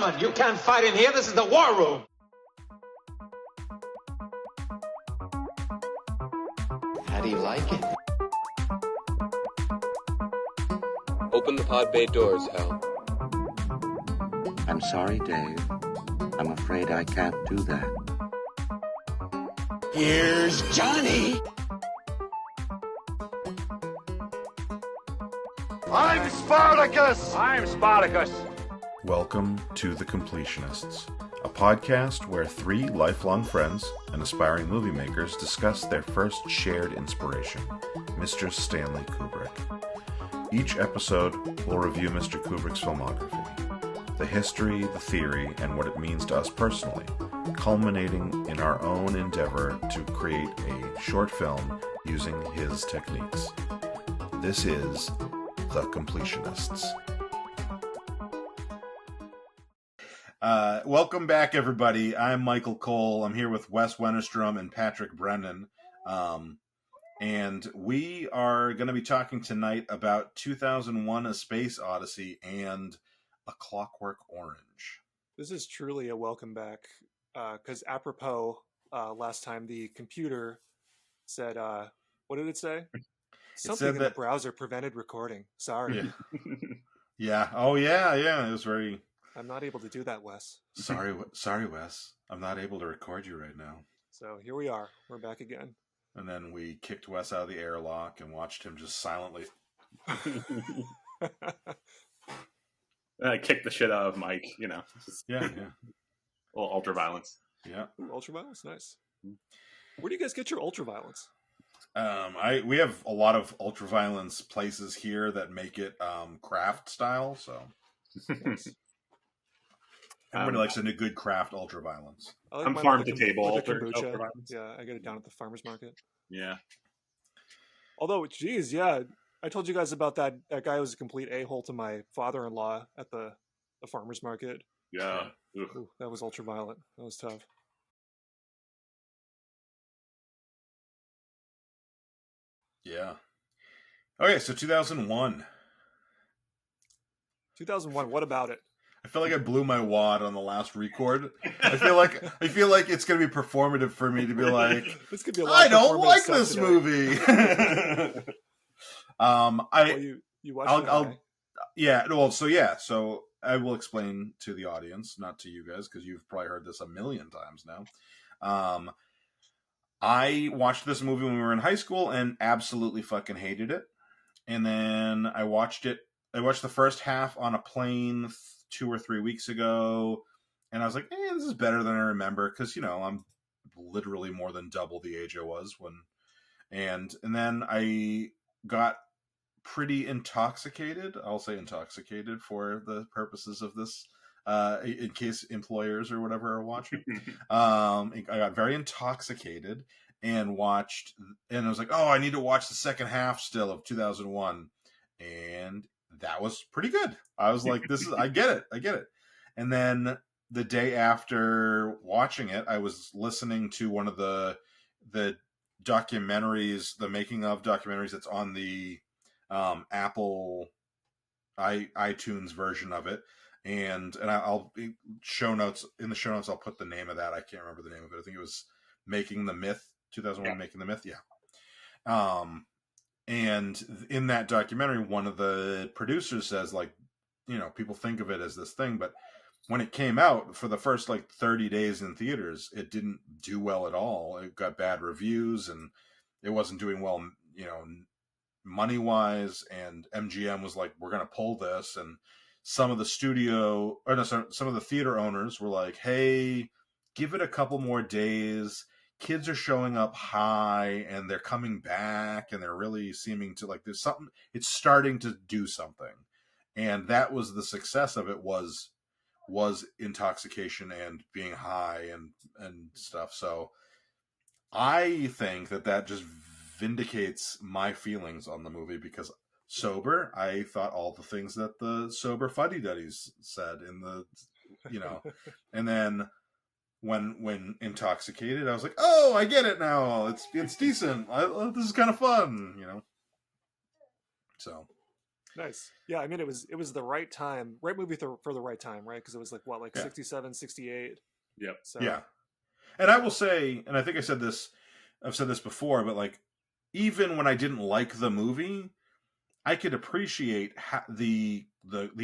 Gentlemen, you can't fight in here. This is the war room. How do you like it? Open the pod bay doors, Hal. I'm sorry, Dave. I'm afraid I can't do that. Here's Johnny! I'm Spartacus! I'm Spartacus! Welcome to The Completionists, a podcast where three lifelong friends and aspiring movie makers discuss their first shared inspiration, Mr. Stanley Kubrick. Each episode will review Mr. Kubrick's filmography, the history, the theory, and what it means to us personally, culminating in our own endeavor to create a short film using his techniques. This is The Completionists. Welcome back, everybody. I'm Michael Cole. I'm here with Wes Wennerstrom and Patrick Brennan. And we are going to be talking tonight about 2001: A Space Odyssey and A Clockwork Orange. This is truly a welcome back, because apropos, last time the computer said, what did it say? Something in the browser prevented recording. Sorry. Yeah. Yeah. Oh, yeah. It was very... I'm not able to do that, Wes. Sorry, Wes. I'm not able to record you right now. So here we are. We're back again. And then we kicked Wes out of the airlock and watched him just silently. I kicked the shit out of Mike, you know. Yeah. A little ultra-violence. Yeah. Ultra-violence? Nice. Where do you guys get your ultra-violence? We have a lot of ultra-violence places here that make it craft style, so... Everybody likes a good craft ultra-violence. Like I'm farm-to-table ultra-violence. Yeah, I get it down at the farmer's market. Yeah. Although, geez, yeah, I told you guys about that guy who was a complete a-hole to my father-in-law at the farmer's market. Yeah. Ooh, that was ultra-violent. That was tough. Yeah. Okay, so 2001. 2001, what about it? I feel like I blew my wad on the last record. I feel like it's going to be performative for me to be like, this could be a lot I don't like this movie. You watched it? Yeah. Well, so I will explain to the audience, not to you guys, because you've probably heard this a million times now. I watched this movie when we were in high school and absolutely fucking hated it. And then I watched the first half on a plane 2 or 3 weeks ago, and I was like, this is better than I remember, because, I'm literally more than double the age I was when, and then I got pretty intoxicated. I'll say intoxicated for the purposes of this, in case employers or whatever are watching. I got very intoxicated and I was like, I need to watch the second half still of 2001, and that was pretty good. I was like, I get it. And then the day after watching it, I was listening to one of the documentaries, the making of documentaries that's on the Apple iTunes version of it. And I'll show notes I'll put the name of that. I can't remember the name of it. I think it was Making the Myth, 2001 Making the Myth. Yeah. And in that documentary, one of the producers says, people think of it as this thing, but when it came out for the first 30 days in theaters, it didn't do well at all. It got bad reviews and it wasn't doing well, money wise. And MGM was like, we're going to pull this. And some of the some of the theater owners were like, hey, give it a couple more days. Kids are showing up high and they're coming back and they're really seeming to there's something, it's starting to do something. And that was the success of it, was intoxication and being high and stuff. So I think that just vindicates my feelings on the movie, because sober, I thought all the things that the sober fuddy-duddies said in the, and then when intoxicated, I was like, I get it now. It's decent. This is kind of fun, So Nice. Yeah, I mean, it was the right time, right movie for the right time, right? Because it was like what, like 67, 68. Yep. So Yeah. And I will say, and I think I've said this before, but like, even when I didn't like the movie, I could appreciate the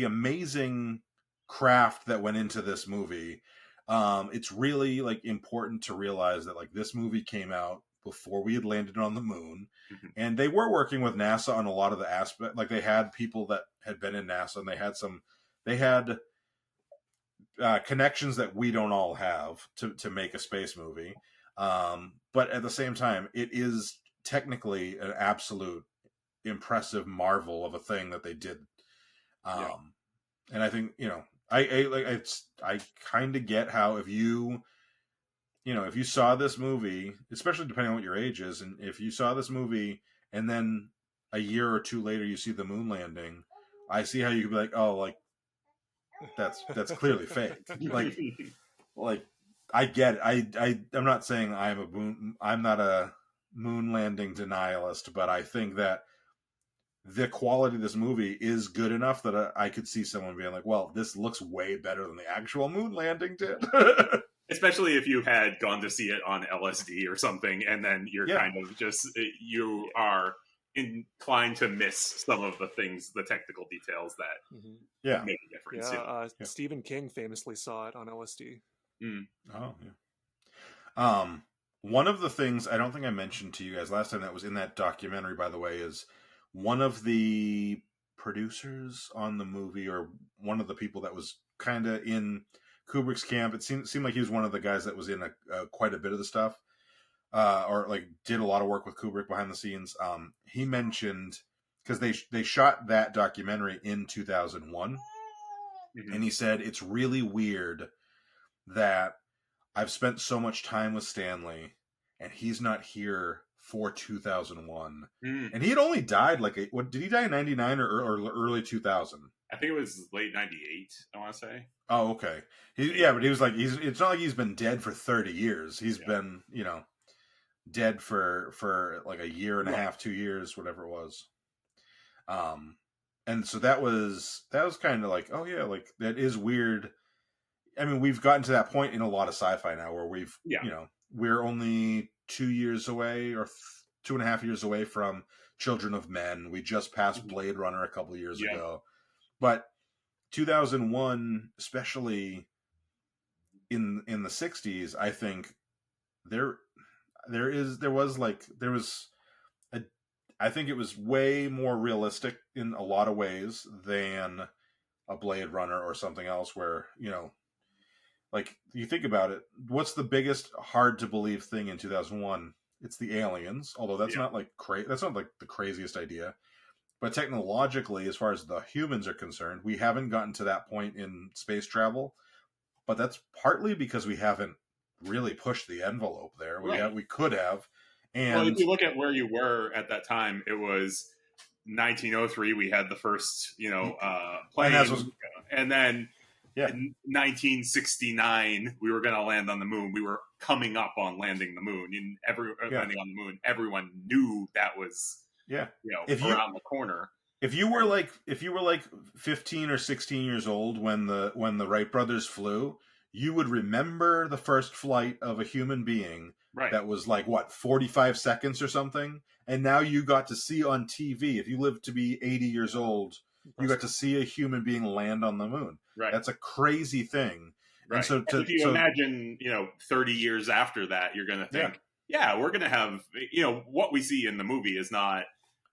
amazing craft that went into this movie. It's really like important to realize that like this movie came out before we had landed on the moon, and they were working with NASA on a lot of the aspect. Like they had people that had been in NASA, and they had connections that we don't all have to make a space movie. But at the same time, it is technically an absolute impressive marvel of a thing that they did. And I think, I kind of get how if you saw this movie, especially depending on what your age is, and if you saw this movie and then a year or two later you see the moon landing, I see how you could be like, oh, like that's clearly fake. like I get it. I'm not saying I'm not a moon landing denialist, but I think that the quality of this movie is good enough that I could see someone being like, well, this looks way better than the actual moon landing did. Especially if you had gone to see it on LSD or something, and then you're kind of just, you are inclined to miss some of the things, the technical details that make a difference. Stephen King famously saw it on LSD. Oh, yeah. One of the things I don't think I mentioned to you guys last time that was in that documentary, by the way, is one of the producers on the movie, or one of the people that was kind of in Kubrick's camp. It seemed like he was one of the guys that was in quite a bit of the stuff, or like did a lot of work with Kubrick behind the scenes. He mentioned, because they shot that documentary in 2001, and he said it's really weird that I've spent so much time with Stanley and he's not here for 2001. And he had only died did he die in 99 or early 2000? I think it was late 98, I want to say. Oh, okay. But he was like, it's not like he's been dead for 30 years. He's been, dead for like a year and a half, 2 years, whatever it was. And so that was kind of like, oh yeah, like that is weird. I mean, we've gotten to that point in a lot of sci-fi now where we're only 2 years away or 2.5 years away from Children of Men. We just passed Blade Runner a couple of years ago. But 2001, especially in the 60s, I think I think it was way more realistic in a lot of ways than a Blade Runner or something else where, like you think about it, what's the biggest hard to believe thing in 2001? It's the aliens, although that's not like that's not like the craziest idea. But technologically, as far as the humans are concerned, we haven't gotten to that point in space travel. But that's partly because we haven't really pushed the envelope there. We could have. And if you look at where you were at that time, it was 1903. We had the first, plane, and then in 1969 we were going to land on the moon. We were coming up on landing the moon, and landing on the moon. Everyone knew that was around the corner. If you were like 15 or 16 years old when the Wright brothers flew, you would remember the first flight of a human being that was like 45 seconds or something, and now you got to see on TV. If you lived to be 80 years old, you got to see a human being land on the moon. Right, that's a crazy thing. Right. And so, if you imagine, 30 years after that, you're going to think, we're going to have, what we see in the movie is not.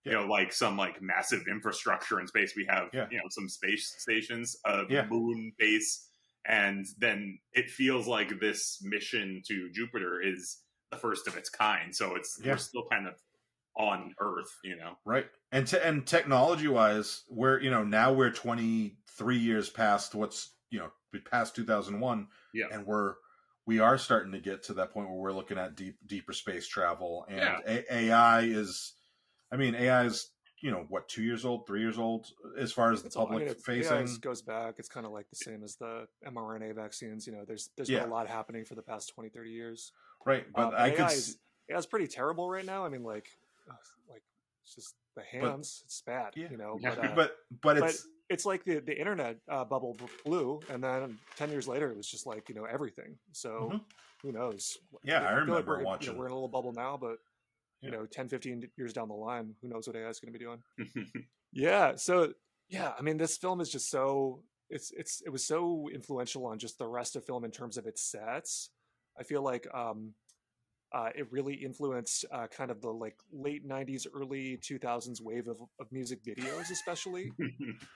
Like some like massive infrastructure in space. We have, some space stations, moon base, and then it feels like this mission to Jupiter is the first of its kind. So we're still kind of on Earth, Right. And technology wise, we're now we're 23 years past what's past 2001, and we are starting to get to that point where we're looking at deeper space travel, and AI is. I mean, AI is, 2 years old, 3 years old, as far as the public facing. AI goes back. It's kind of like the same as the mRNA vaccines. There's been a lot happening for the past 20, 30 years. Right, but AI is pretty terrible right now. I mean, like It's just the hands. It's bad, yeah. you know. Yeah. But it's like the internet bubble blew, and then 10 years later, it was just like, you know, everything. So who knows? Yeah, I remember like watching. You know, we're in a little bubble now, but you know, 10, 15 years down the line, who knows what AI is going to be doing? Yeah. So yeah, I mean, this film is just so it was so influential on just the rest of film in terms of its sets. I feel like it really influenced kind of the like late 90s, early 2000s wave of music videos, especially.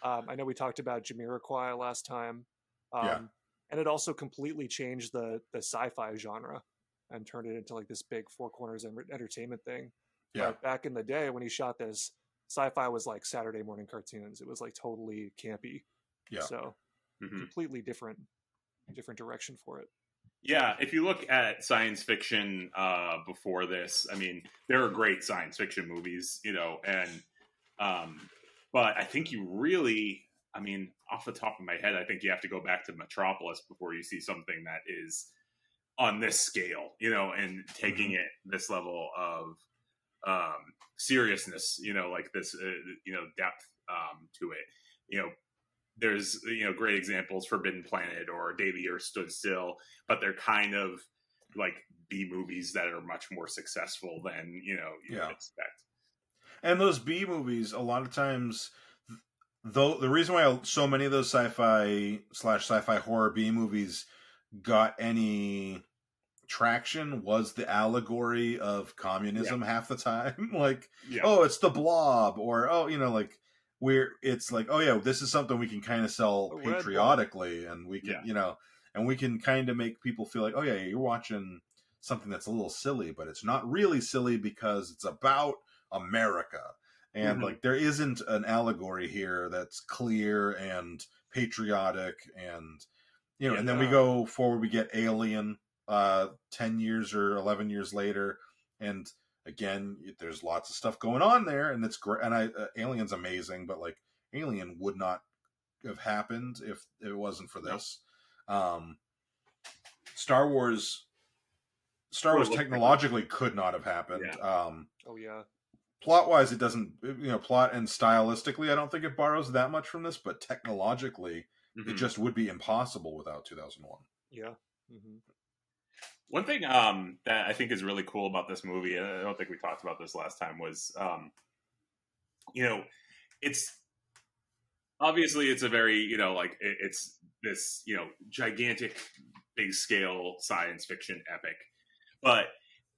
I know we talked about Jamiroquai last time. And it also completely changed the sci-fi genre and turned it into like this big four corners entertainment thing. Yeah. But back in the day when he shot this, sci-fi was like Saturday morning cartoons. It was like totally campy. Yeah. So completely different direction for it. Yeah, if you look at science fiction before this, I mean, there are great science fiction movies, you know, and but I think you really, I mean, off the top of my head, I think you have to go back to Metropolis before you see something that is on this scale, you know, and taking it this level of seriousness, you know, like this, you know, depth to it, you know. There's, you know, great examples, Forbidden Planet or Day the Earth Stood Still, but they're kind of like B movies that are much more successful than, you know, you would expect. And those B movies, a lot of times, though, the reason why so many of those sci-fi horror B movies got any traction was the allegory of communism half the time. Like, oh, it's the Blob, or, oh, you know, like, it's like, oh yeah, this is something we can kind of sell patriotically, and we can, you know, and we can kind of make people feel like, oh yeah, you're watching something that's a little silly, but it's not really silly because it's about America. And like, there isn't an allegory here that's clear and patriotic, and, you know, and then we go forward, we get Alien 10 years or 11 years later, and again, there's lots of stuff going on there, and it's great. And Alien's amazing, but like, Alien would not have happened if it wasn't for this. Star Wars technologically could not have happened. Plot wise, it doesn't. You know, plot and stylistically, I don't think it borrows that much from this, but technologically, it just would be impossible without 2001. Yeah. One thing that I think is really cool about this movie, and I don't think we talked about this last time, was, you know, it's obviously it's a very, you know, like it's this, you know, gigantic, big scale science fiction epic, but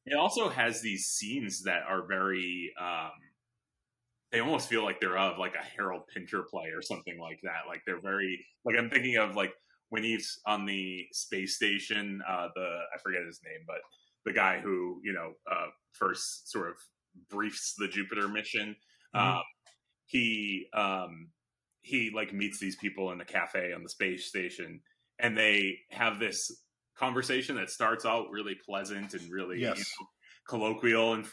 it also has these scenes that are very, they almost feel like they're of like a Harold Pinter play or something like that. Like they're very, like, I'm thinking of like when he's on the space station, I forget his name, but the guy who, you know, first sort of briefs the Jupiter mission, he like meets these people in the cafe on the space station, and they have this conversation that starts out really pleasant and really you know, colloquial and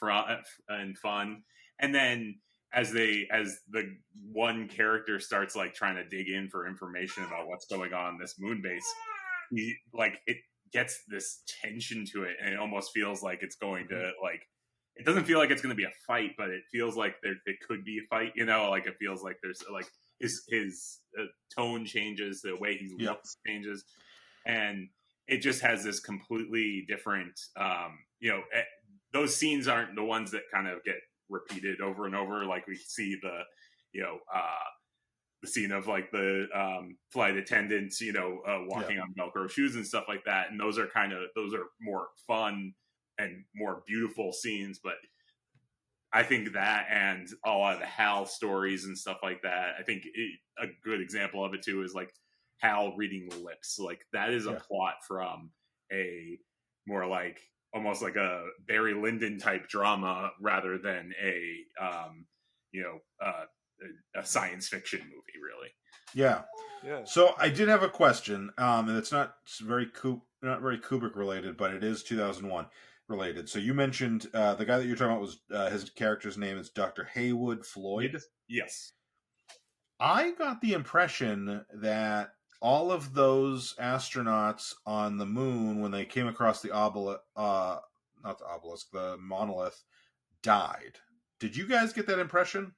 fun, and then as the one character starts like trying to dig in for information about what's going on in this moon base, it gets this tension to it, and it almost feels like it's going to, like, it doesn't feel like it's going to be a fight, but it feels like it could be a fight, you know, like it feels like there's like his tone changes, the way he looks changes, and it just has this completely different, you know, those scenes aren't the ones that kind of get repeated over and over. Like we see the, you know, the scene of like the flight attendants, you know, walking on Velcro shoes and stuff like that. And those are more fun and more beautiful scenes. But I think that, and a lot of the Hal stories and stuff like that, I think a good example of it too is like Hal reading lips. Like that is a plot from a more like, almost like a Barry Lyndon type drama rather than a, you know, a science fiction movie, really. Yeah. So I did have a question, and it's not very Kubrick related, but it is 2001 related. So you mentioned the guy that you're talking about was his character's name is Dr. Haywood Floyd. Yes. I got the impression that all of those astronauts on the moon, when they came across the monolith, died. Did you guys get that impression?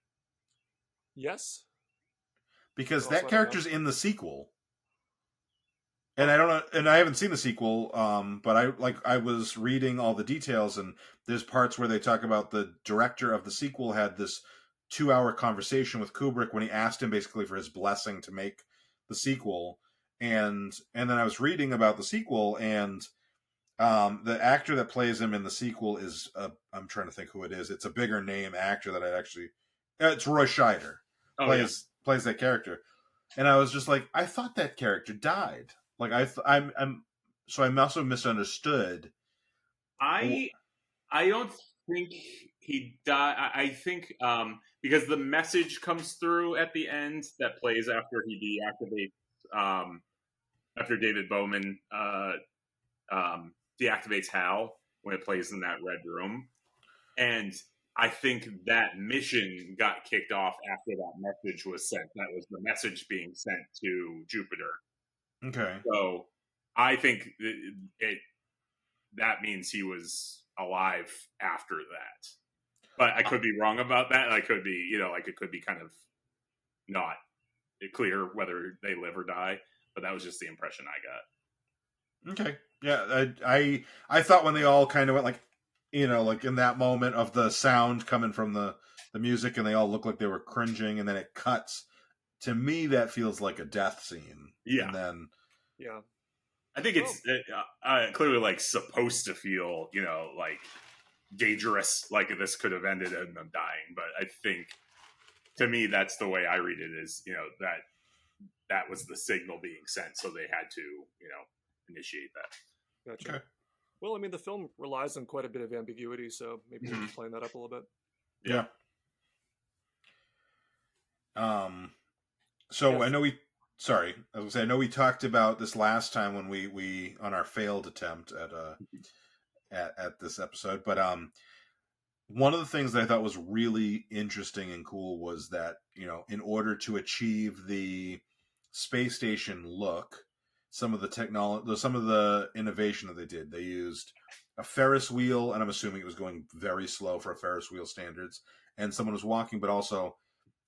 Yes. Because that character's in the sequel. And I don't know, and I haven't seen the sequel, but I was reading all the details, and there's parts where they talk about the director of the sequel had this 2-hour conversation with Kubrick when he asked him basically for his blessing to make the sequel, and then I was reading about the sequel, and the actor that plays him in the sequel is I'm trying to think who it is. It's a bigger name actor that I actually, it's Roy Scheider plays that character, and I was just like, I thought that character died. Like so I must have misunderstood. I don't think he died. I think because the message comes through at the end that plays after he deactivates after David Bowman deactivates Hal when it plays in that red room, and I think that mission got kicked off after that message was sent. That was the message being sent to Jupiter. Okay. So I think that means he was alive after that. But I could be wrong about that. I could be, it could be kind of not clear whether they live or die. But that was just the impression I got. Okay. Yeah, I thought when they all kind of went like in that moment of the sound coming from the music and they all look like they were cringing and then it cuts. To me, that feels like a death scene. Yeah. And then... Yeah. I think it's clearly like supposed to feel, like dangerous, like this could have ended in them dying. But I think, to me, that's the way I read it is, that was the signal being sent. So they had to, initiate that. Gotcha. Okay. Well, I mean, the film relies on quite a bit of ambiguity, so maybe we're playing that up a little bit. Yeah. So yes. I know I was gonna say, I know we talked about this last time when we on our failed attempt at this episode, but one of the things that I thought was really interesting and cool was that, in order to achieve the space station look, some of the innovation that they did, they used a Ferris wheel, and I'm assuming it was going very slow for a Ferris wheel standards, and someone was walking, but also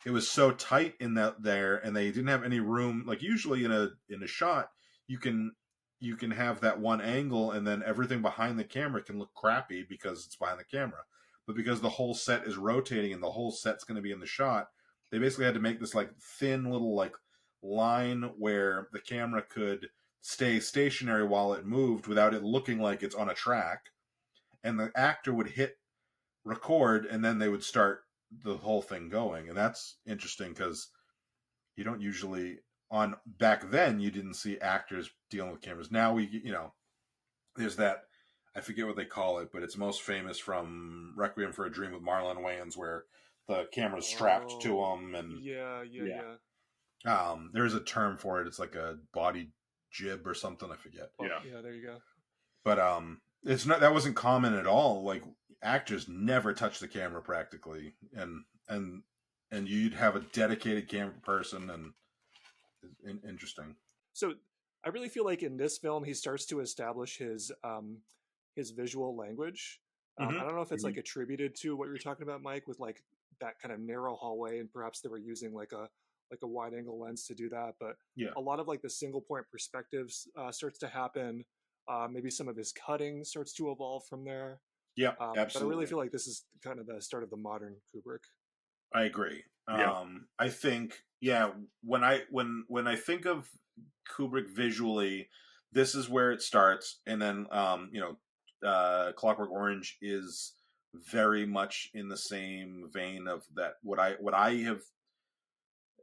it was so tight in that there, and they didn't have any room. Like usually in a shot, you can have that one angle, and then everything behind the camera can look crappy because it's behind the camera. But because the whole set is rotating and the whole set's going to be in the shot, they basically had to make this like thin little like line where the camera could stay stationary while it moved without it looking like it's on a track, and the actor would hit record, and then they would start the whole thing going. And that's interesting because you don't usually back then you didn't see actors dealing with cameras. Now there's that, I forget what they call it, but it's most famous from Requiem for a Dream with Marlon Wayans, where the camera's strapped to him, and there's a term for it. It's like a body jib or something, I forget. Yeah, there you go. But that wasn't common at all. Like actors never touch the camera practically, and you'd have a dedicated camera person, and interesting. So I really feel like in this film he starts to establish his visual language. I don't know if it's like attributed to what you're talking about, Mike, with like that kind of narrow hallway, and perhaps they were using like a wide angle lens to do that. But a lot of like the single point perspectives starts to happen. Maybe some of his cutting starts to evolve from there. Yeah, absolutely. But I really feel like this is kind of the start of the modern Kubrick. I agree. I think, when I think of Kubrick visually, this is where it starts, and then Clockwork Orange is very much in the same vein of that. What I have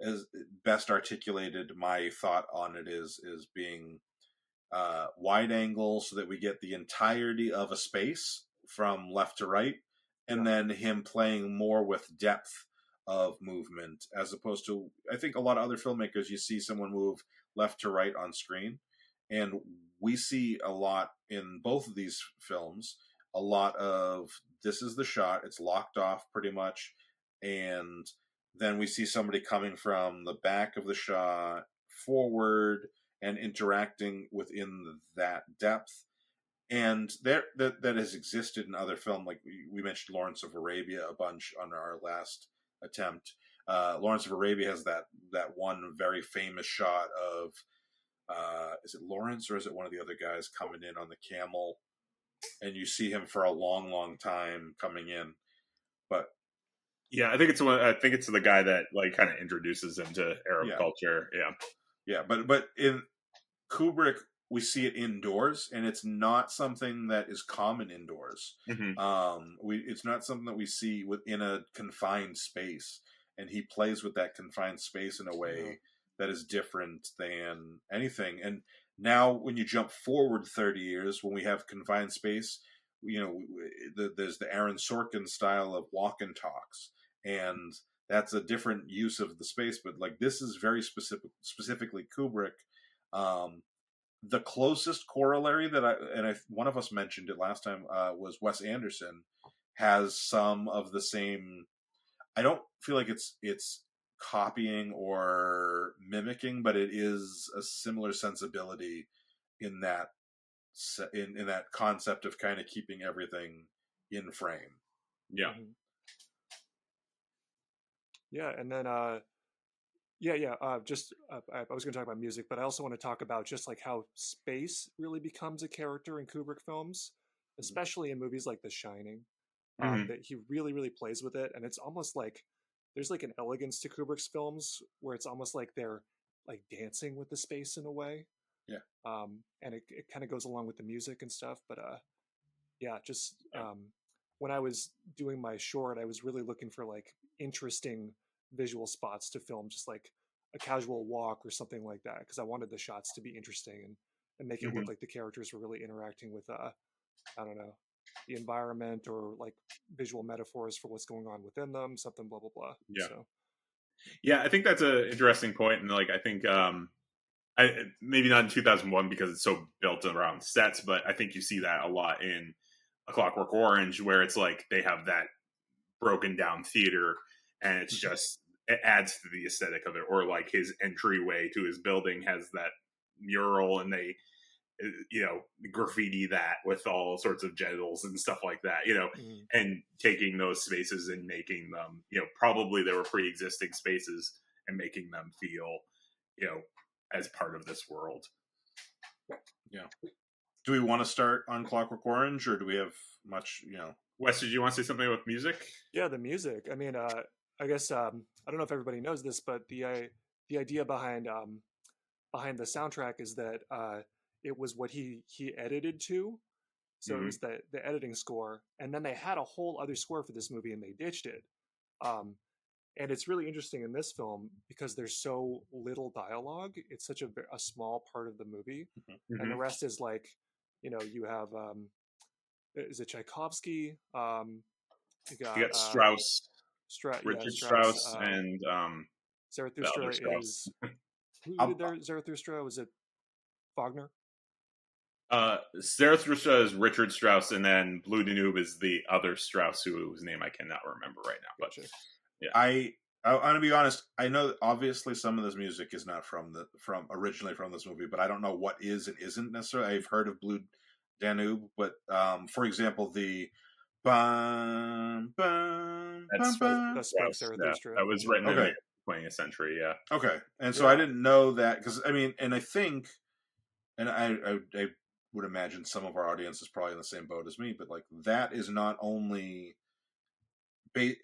as best articulated my thought on it is being wide angle, so that we get the entirety of a space from left to right, and then him playing more with depth of movement, as opposed to, I think a lot of other filmmakers, you see someone move left to right on screen, and we see a lot in both of these films, a lot of this is the shot, it's locked off pretty much, and then we see somebody coming from the back of the shot forward and interacting within that depth. And that has existed in other film, like we mentioned Lawrence of Arabia a bunch on our last attempt. Lawrence of Arabia has that one very famous shot of is it Lawrence or is it one of the other guys coming in on the camel, and you see him for a long time coming in. But yeah, I think it's the guy that like kind of introduces him to Arab culture. Yeah, but in Kubrick, we see it indoors, and it's not something that is common indoors. It's not something that we see within a confined space, and he plays with that confined space in a way that is different than anything. And now, when you jump forward 30 years, when we have confined space, there's the Aaron Sorkin style of walk and talks, and that's a different use of the space. But like this is very specifically Kubrick. The closest corollary that one of us mentioned it last time was Wes Anderson has some of the same. I don't feel like it's copying or mimicking, but it is a similar sensibility in that concept of kind of keeping everything in frame. Yeah. Yeah, and then just I was going to talk about music, but I also want to talk about just like how space really becomes a character in Kubrick films, especially in movies like The Shining. That he really plays with it, and it's almost like there's like an elegance to Kubrick's films where it's almost like they're like dancing with the space in a way. Yeah. And it kind of goes along with the music and stuff, but when I was doing my short, I was really looking for like interesting visual spots to film, just like a casual walk or something like that, because I wanted the shots to be interesting and make it look like the characters were really interacting with I don't know, the environment or like visual metaphors for what's going on within them, something blah blah blah. I think that's an interesting point, and like I think maybe not in 2001 because it's so built around sets, but I think you see that a lot in A Clockwork Orange, where it's like they have that broken down theater, and it's just it adds to the aesthetic of it. Or like his entryway to his building has that mural, and they graffiti that with all sorts of genitals and stuff like that, and taking those spaces and making them, probably they were pre-existing spaces and making them feel, as part of this world. Yeah. Do we want to start on Clockwork Orange, or do we have much, Wes, did you want to say something with music? Yeah, the music. I mean, I guess I don't know if everybody knows this, but the idea behind the soundtrack is that it was what he edited to, so it was the editing score, and then they had a whole other score for this movie, and they ditched it. And it's really interesting in this film because there's so little dialogue. It's such a small part of the movie, and the rest is like, you have is it Tchaikovsky? You got Strauss, Richard Strauss, and Zarathustra is. Who did their Zarathustra? Was it Wagner? Zarathustra is Richard Strauss, and then Blue Danube is the other Strauss whose name I cannot remember right now. But yeah, I'm gonna be honest. I know obviously some of this music is not originally from this movie, but I don't know what is and isn't necessarily. I've heard of Blue Danube, but for example, the bum, bum, that's Zarathustra. That was written in the 20th century. Yeah. Okay, and so I didn't know that because I mean, and I think, and I would imagine some of our audience is probably in the same boat as me, but like that is not only one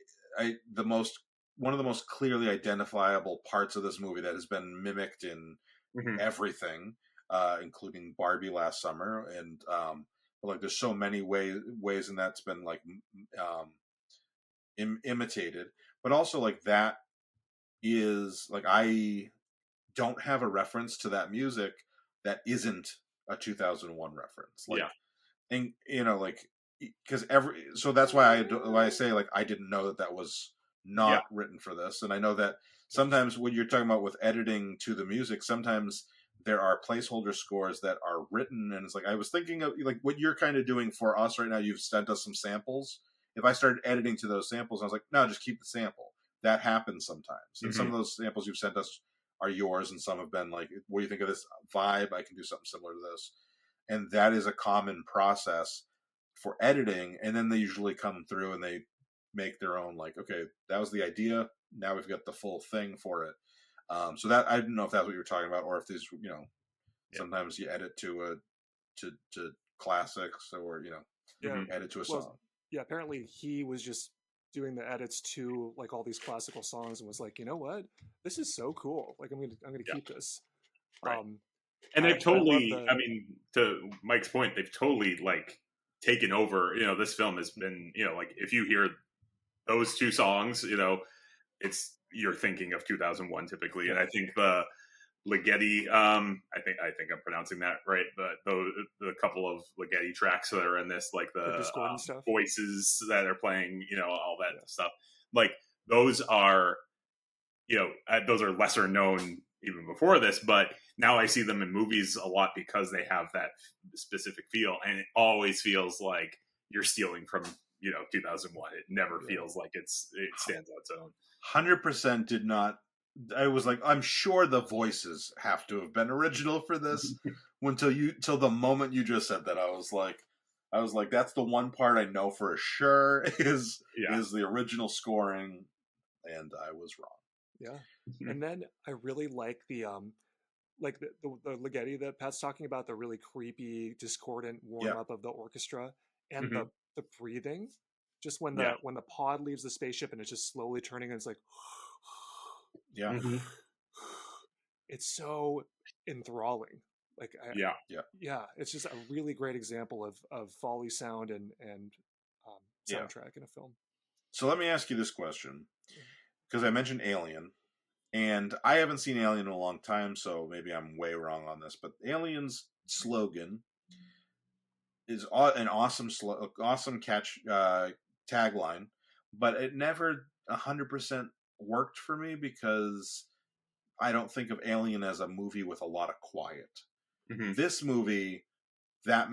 of the most clearly identifiable parts of this movie that has been mimicked in everything, including Barbie last summer, and but like there's so many ways, and that's been like imitated, but also like that is like I don't have a reference to that music that isn't a 2001 reference. Like, and like because so that's why I say like I didn't know that was not written for this, and I know that sometimes when you're talking about with editing to the music, sometimes there are placeholder scores that are written, and it's like I was thinking of like what you're kind of doing for us right now. You've sent us some samples. If I started editing to those samples, I was like, no, just keep the sample. That happens sometimes, and some of those samples you've sent us are yours, and some have been like, what do you think of this vibe? I can do something similar to this. and that is a common process for editing. And then they usually come through and they make their own, like, okay, that was the idea, now we've got the full thing for it. So that, I don't know if that's what you were talking about, or if there's, you know, sometimes you edit to classics, or, you know, edit to a song. Yeah, apparently he was just doing the edits to like all these classical songs and was like, you know what, this is so cool. Like I'm gonna keep this. Right. And they've totally, I mean, to Mike's point, they've totally like taken over. You know, this film has been, you know, like if you hear those two songs, you know, you're thinking of 2001 typically. And I think the Ligeti, I think I'm pronouncing that right, but the couple of Ligeti tracks that are in this, like the voices that are playing, you know, all that stuff, like those are, you know, those are lesser known even before this, but now I see them in movies a lot because they have that specific feel, and it always feels like you're stealing from, you know, 2001. It never feels like it stands on its own. 100% did not. I was like, I'm sure the voices have to have been original for this. Till the moment you just said that, I was like, that's the one part I know for sure is the original scoring, and I was wrong. Yeah, and then I really like the Ligeti that Pat's talking about, the really creepy, discordant warm up of the orchestra, and the breathing, just when the pod leaves the spaceship and it's just slowly turning, and it's like. It's so enthralling. Like it's just a really great example of Foley sound and soundtrack in a film. So let me ask you this question, because I mentioned Alien, and I haven't seen Alien in a long time, so maybe I'm way wrong on this, but Alien's slogan is an awesome catch tagline, but it never 100% worked for me, because I don't think of Alien as a movie with a lot of quiet. This movie, that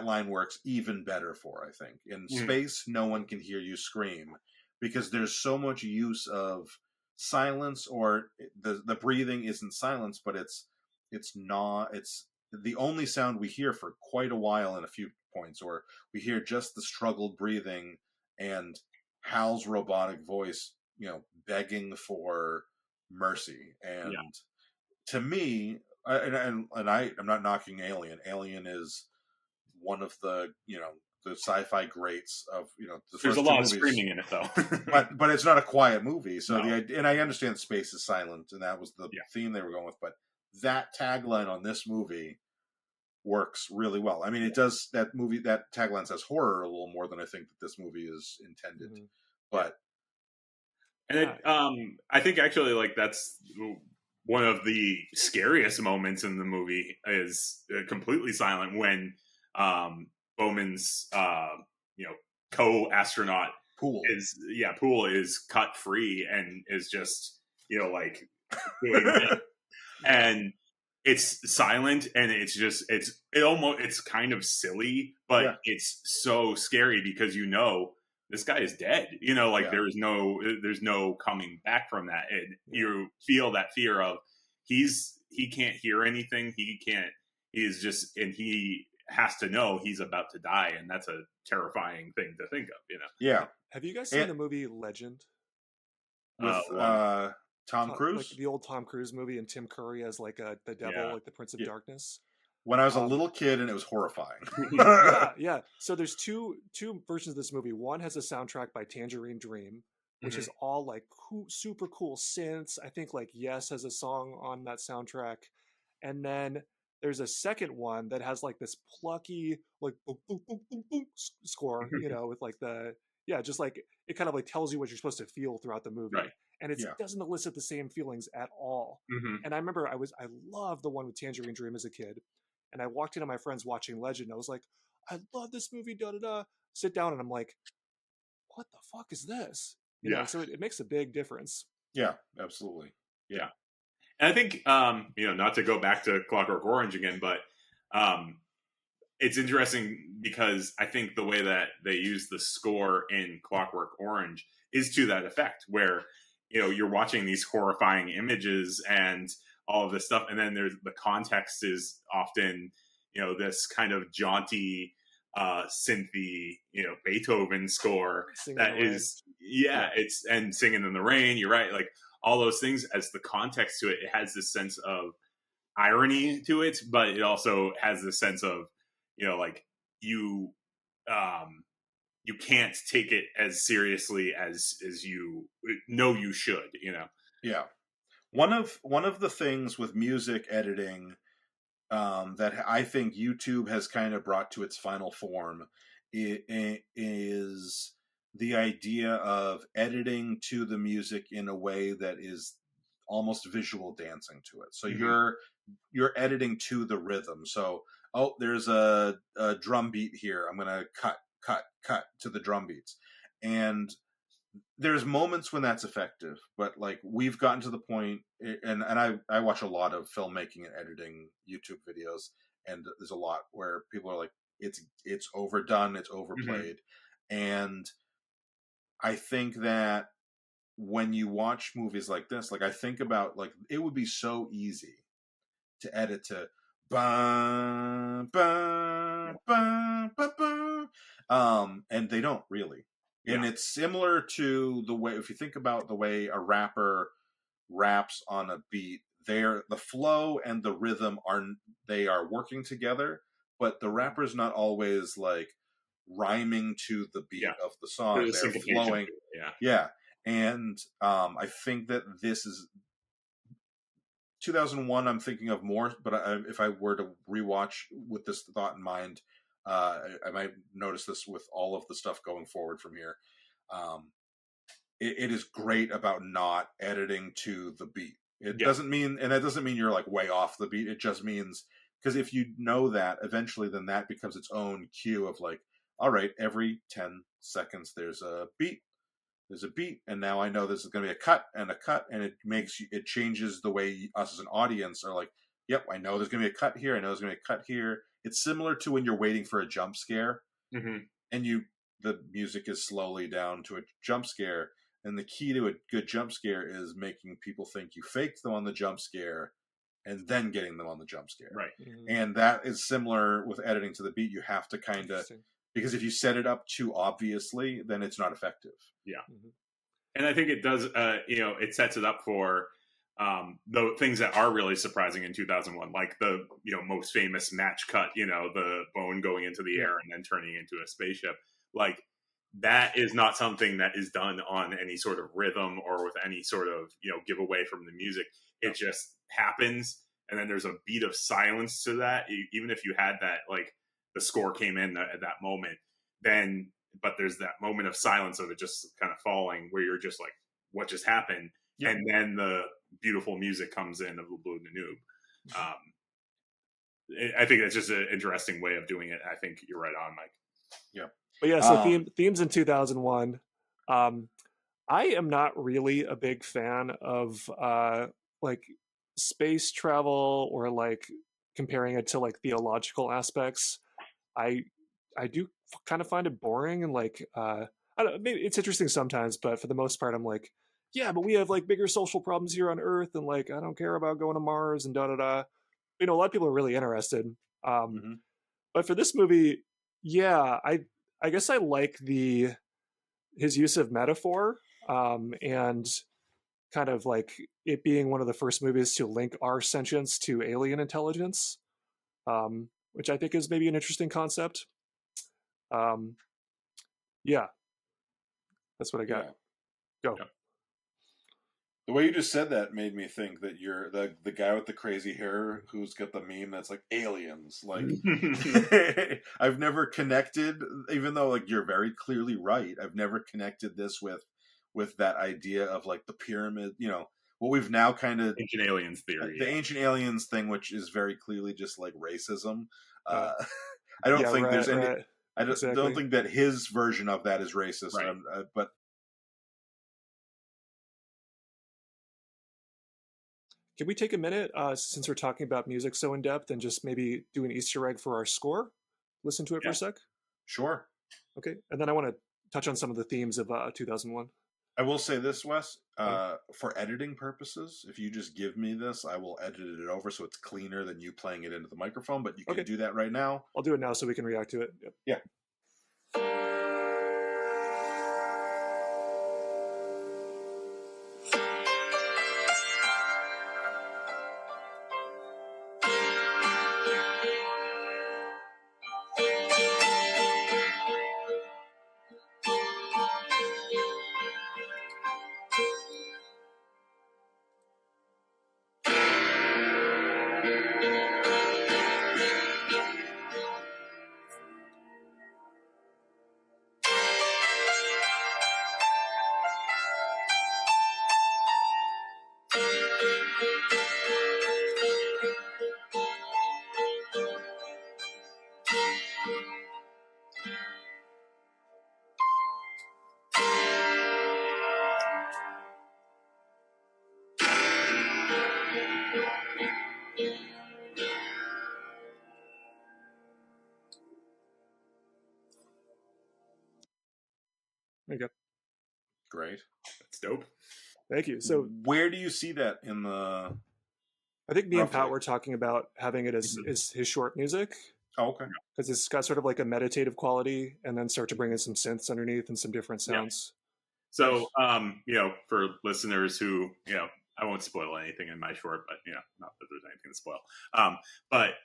line works even better for, I think. In space, no one can hear you scream, because there's so much use of silence, or the breathing isn't silence, but it's the only sound we hear for quite a while in a few points, or we hear just the struggled breathing and Hal's robotic voice, you know, begging for mercy. And to me, I'm not knocking Alien. Alien is one of the, you know, the sci-fi greats of, you know, the there's first a lot of movies. screaming in it though. but it's not a quiet movie. So and I understand space is silent, and that was the theme they were going with, but that tagline on this movie works really well. I mean, it does, that tagline says horror a little more than I think that this movie is intended. But and I think actually, like, that's one of the scariest moments in the movie is completely silent when Bowman's you know, co-astronaut Poole is cut free and is just, you know, like doing it. And it's silent, and it's kind of silly, but it's so scary because, you know, this guy is dead. You know, like there's no coming back from that. And you feel that fear of he can't hear anything. He has to know he's about to die, and that's a terrifying thing to think of, you know. Yeah. Have you guys seen the movie Legend? With Tom Cruise? Like the old Tom Cruise movie, and Tim Curry as like the devil, like the Prince of Darkness. When I was a little kid, and it was horrifying. Yeah. So there's two versions of this movie. One has a soundtrack by Tangerine Dream, which is all like super cool synths. I think like Yes has a song on that soundtrack. And then there's a second one that has like this plucky, like boom, boom, boom, boom, boom score, you know, with like just like it kind of like tells you what you're supposed to feel throughout the movie. Right. And it doesn't elicit the same feelings at all. And I remember I loved the one with Tangerine Dream as a kid. And I walked into my friends watching Legend, and I was like, I love this movie, da-da-da. Sit down, and I'm like, what the fuck is this? You know, so it makes a big difference. Yeah, absolutely. Yeah. And I think, you know, not to go back to Clockwork Orange again, but it's interesting because I think the way that they use the score in Clockwork Orange is to that effect, where, you know, you're watching these horrifying images and all of this stuff, and then there's the context is often, this kind of jaunty synthy, Beethoven score Singing that in the is, it's, and Singing in the Rain. You're right. Like all those things, as the context to it, it has this sense of irony to it, but it also has this sense of, like you can't take it as seriously as you know you should, Yeah. One of the things with music editing that I think YouTube has kind of brought to its final form is the idea of editing to the music in a way that is almost visual dancing to it. So you're editing to the rhythm. So, there's a drum beat here. I'm going to cut to the drum beats. And there's moments when that's effective, but like we've gotten to the point, and I watch a lot of filmmaking and editing YouTube videos, and there's a lot where people are like, it's overdone, it's overplayed. And I think that when you watch movies like this, like I think about, like, it would be so easy to edit to ba ba ba ba ba, and they don't really. And it's similar to the way, if you think about the way a rapper raps on a beat, the flow and the rhythm are working together, but the rapper's not always like rhyming to the beat of the song. They're flowing. And I think that this is 2001. I'm thinking of more, but if I were to rewatch with this thought in mind, I might notice this with all of the stuff going forward from here. It is great about not editing to the beat. It doesn't mean, and that doesn't mean you're like way off the beat. It just means, because if you know that, eventually then that becomes its own cue of like, all right, every 10 seconds there's a beat. There's a beat, and now I know this is going to be a cut, and it changes the way us as an audience are like, yep, I know there's going to be a cut here. I know there's going to be a cut here. It's similar to when you're waiting for a jump scare, and the music is slowly down to a jump scare. And the key to a good jump scare is making people think you faked them on the jump scare, and then getting them on the jump scare. Right. And that is similar with editing to the beat. You have to kind of, because if you set it up too obviously, then it's not effective. Yeah. And I think it does, it sets it up for the things that are really surprising in 2001, like the, most famous match cut, the bone going into the air and then turning into a spaceship. Like, that is not something that is done on any sort of rhythm or with any sort of, giveaway from the music. It just happens. And then there's a beat of silence to that. Even if you had that, like the score came in at that moment, but there's that moment of silence of it just kind of falling where you're just like, what just happened? Yep. And then the beautiful music comes in of the Blue Danube. I think that's just an interesting way of doing it. I think you're right on, Mike. Yeah. But yeah, so themes in 2001. I am not really a big fan of like space travel or like comparing it to like theological aspects. I do kind of find it boring, and like I don't, maybe it's interesting sometimes, but for the most part, I'm like, yeah, but we have like bigger social problems here on Earth, and like I don't care about going to Mars and da da da. A lot of people are really interested. But for this movie, yeah, I guess I like his use of metaphor, and kind of like it being one of the first movies to link our sentience to alien intelligence, which I think is maybe an interesting concept. Yeah, that's what I got. Go. Yeah. The way you just said that made me think that you're the guy with the crazy hair who's got the meme that's like aliens. Like, I've never connected, even though like you're very clearly right. I've never connected this with that idea of like the pyramid. What we've now kind of ancient aliens theory, the ancient aliens thing, which is very clearly just like racism. I don't think there's any. Right. I don't think that his version of that is racist, right. But. Can we take a minute, since we're talking about music so in depth, and just maybe do an Easter egg for our score? Listen to it for a sec? Sure. Okay. And then I want to touch on some of the themes of 2001. I will say this, Wes, for editing purposes, if you just give me this, I will edit it over so it's cleaner than you playing it into the microphone, but you can do that right now. I'll do it now so we can react to it. Yep. Yeah. There you go. Great. That's dope. Thank you. So where do you see that in the... I think me and Pat were talking about having it as his short music. Oh, okay. Because it's got sort of like a meditative quality, and then start to bring in some synths underneath and some different sounds. Yeah. So, for listeners who, I won't spoil anything in my short, but, not that there's anything to spoil. But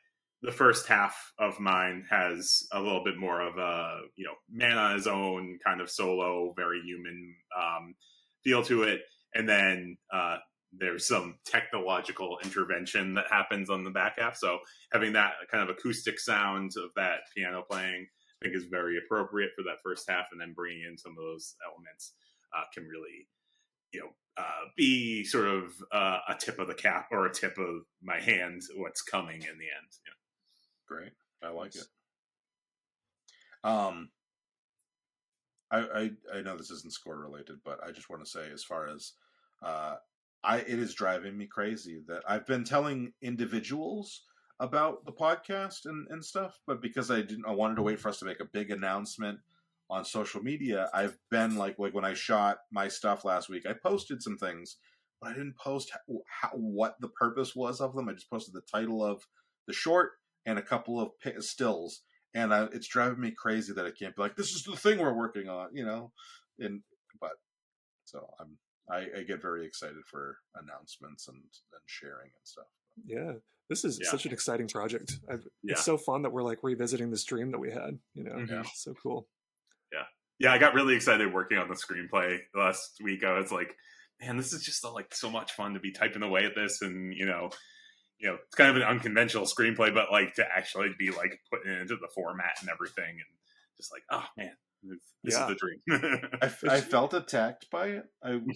the first half of mine has a little bit more of a, man on his own kind of solo, very human feel to it. And then there's some technological intervention that happens on the back half. So having that kind of acoustic sound of that piano playing, I think is very appropriate for that first half. And then bringing in some of those elements can really, be sort of a tip of the cap or a tip of my hand, what's coming in the end. Great. I like it. I know this isn't score related, but I just want to say, as far as it is driving me crazy that I've been telling individuals about the podcast and stuff, but because I wanted to wait for us to make a big announcement on social media, I've been like when I shot my stuff last week, I posted some things, but I didn't post what the purpose was of them. I just posted the title of the short and a couple of stills, and it's driving me crazy that I can't be like, this is the thing we're working on, so I get very excited for announcements and sharing and stuff. Yeah, this is such an exciting project. It's so fun that we're like revisiting this dream that we had. It's so cool. Yeah, I got really excited working on the screenplay last week. I was like, man, this is just so much fun to be typing away at this, and it's kind of an unconventional screenplay, but like to actually be like putting it into the format and everything, and just like, oh man, this is the dream. I felt attacked by it.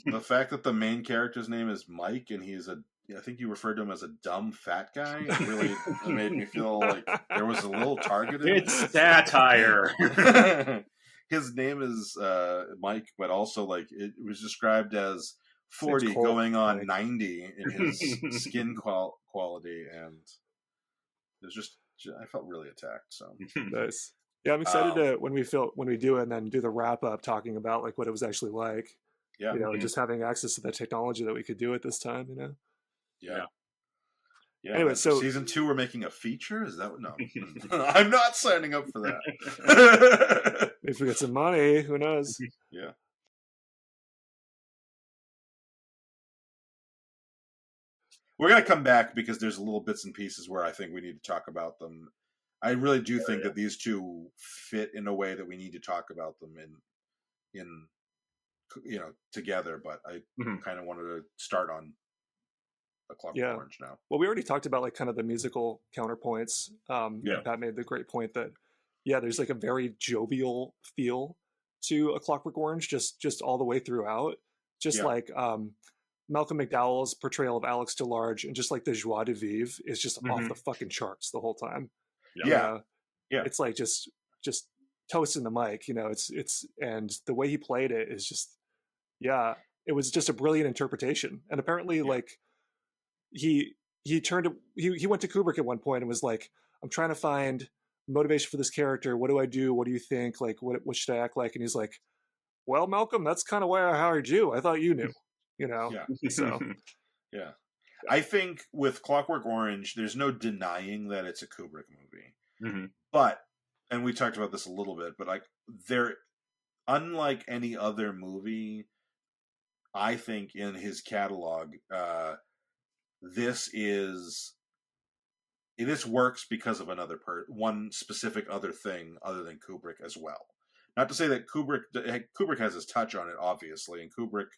The fact that the main character's name is Mike, and I think you referred to him as a dumb fat guy. It really made me feel like there was a little targeted. It's satire. His name is Mike, but also like it was described as 40 going on 90 in his skin quality, and it was just I felt really attacked. So nice. Yeah, I'm excited to when we do it and then do the wrap up talking about like what it was actually like. Yeah, just having access to the technology that we could do at this time. Yeah. Anyway, so season 2, we're making a feature. Is that no? I'm not signing up for that. If we get some money, who knows? Yeah. We're gonna come back because there's little bits and pieces where I think we need to talk about them. I really do think that these two fit in a way that we need to talk about them in together. But I kind of wanted to start on a Clockwork Orange now. Well, we already talked about like kind of the musical counterpoints. Pat made the great point that there's like a very jovial feel to a Clockwork Orange, just all the way throughout. Like Malcolm McDowell's portrayal of Alex DeLarge and just like the joie de vivre is just off the fucking charts the whole time. It's like just toasting the mic, it's and the way he played it is just it was just a brilliant interpretation. And apparently like he went to Kubrick at one point and was like, I'm trying to find motivation for this character. What do I do? What do you think? Like what should I act like? And he's like, well, Malcolm, that's kind of why I hired you. I thought you knew, Yeah. So, yeah. I think with Clockwork Orange, there's no denying that it's a Kubrick movie. Mm-hmm. But, and we talked about this a little bit, but like unlike any other movie, I think in his catalog, this works because of one specific other thing other than Kubrick as well. Not to say that Kubrick has his touch on it, obviously, and Kubrick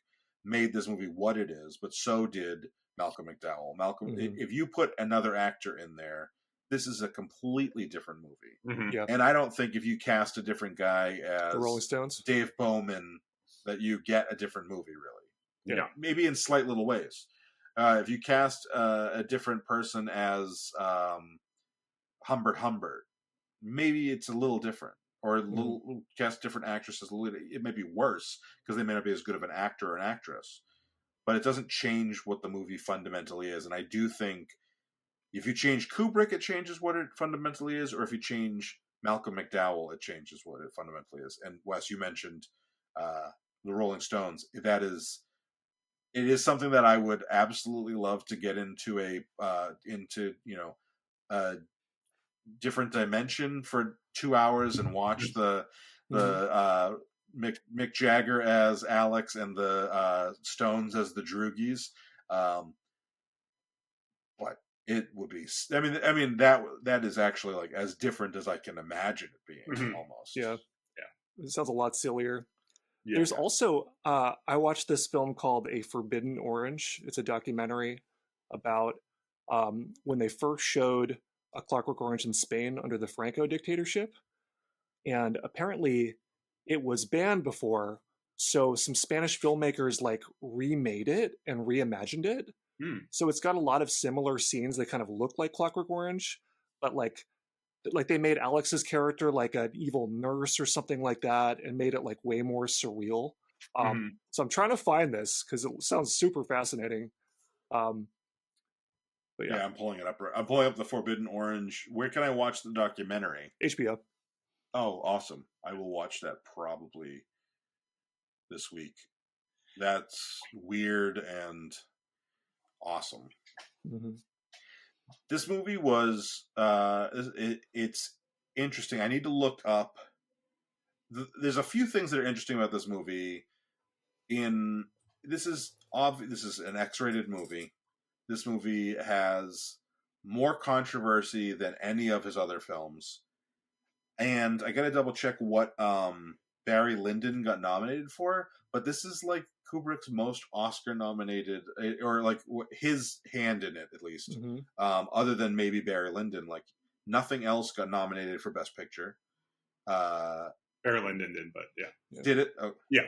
made this movie what it is, but so did Malcolm McDowell. If you put another actor in there, this is a completely different movie. Mm-hmm. Yeah. And I don't think if you cast a different guy as the Rolling Stones, Dave Bowman, that you get a different movie, really. Yeah. Maybe in slight little ways. If you cast a different person as Humbert, maybe it's a little different. Or cast different actresses. It may be worse because they may not be as good of an actor or an actress. But it doesn't change what the movie fundamentally is. And I do think if you change Kubrick, it changes what it fundamentally is. Or if you change Malcolm McDowell, it changes what it fundamentally is. And Wes, you mentioned the Rolling Stones. It is something that I would absolutely love to get into a different dimension for 2 hours and watch the Mick Jagger as Alex and the Stones as the Droogies. But it would be. I mean that is actually like as different as I can imagine it being. Almost. Yeah. It sounds a lot sillier. Yeah. There's also I watched this film called A Forbidden Orange. It's a documentary about when they first showed A Clockwork Orange in Spain under the Franco dictatorship, and apparently it was banned before. So some Spanish filmmakers like remade it and reimagined it. So it's got a lot of similar scenes that kind of look like Clockwork Orange, but like they made Alex's character like an evil nurse or something like that, and made it like way more surreal. So I'm trying to find this because it sounds super fascinating. But yeah, I'm pulling it up. I'm pulling up the Forbidden Orange. Where can I watch the documentary? HBO. Oh, awesome! I will watch that probably this week. That's weird and awesome. Mm-hmm. This movie was it's interesting. I need to look up. There's a few things that are interesting about this movie. This is an X-rated movie. This movie has more controversy than any of his other films, and I got to double check what Barry Lyndon got nominated for. But this is like Kubrick's most Oscar nominated, or like his hand in it at least, other than maybe Barry Lyndon. Like nothing else got nominated for Best Picture. Barry Lyndon did, but yeah. Did it? Oh. Yeah.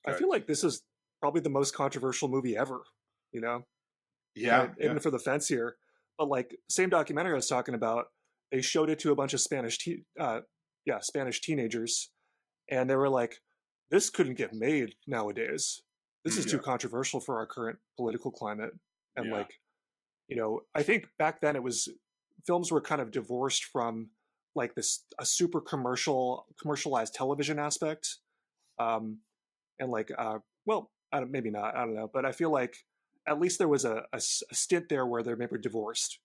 I feel like this is probably the most controversial movie ever, Yeah. Even for the fence here. But like same documentary I was talking about, they showed it to a bunch of Spanish teenagers, and they were like, this couldn't get made nowadays. This is too controversial for our current political climate. And I think back then films were kind of divorced from like a super commercialized television aspect. And like, maybe not, I don't know. But I feel like at least there was a stint there where they maybe divorced.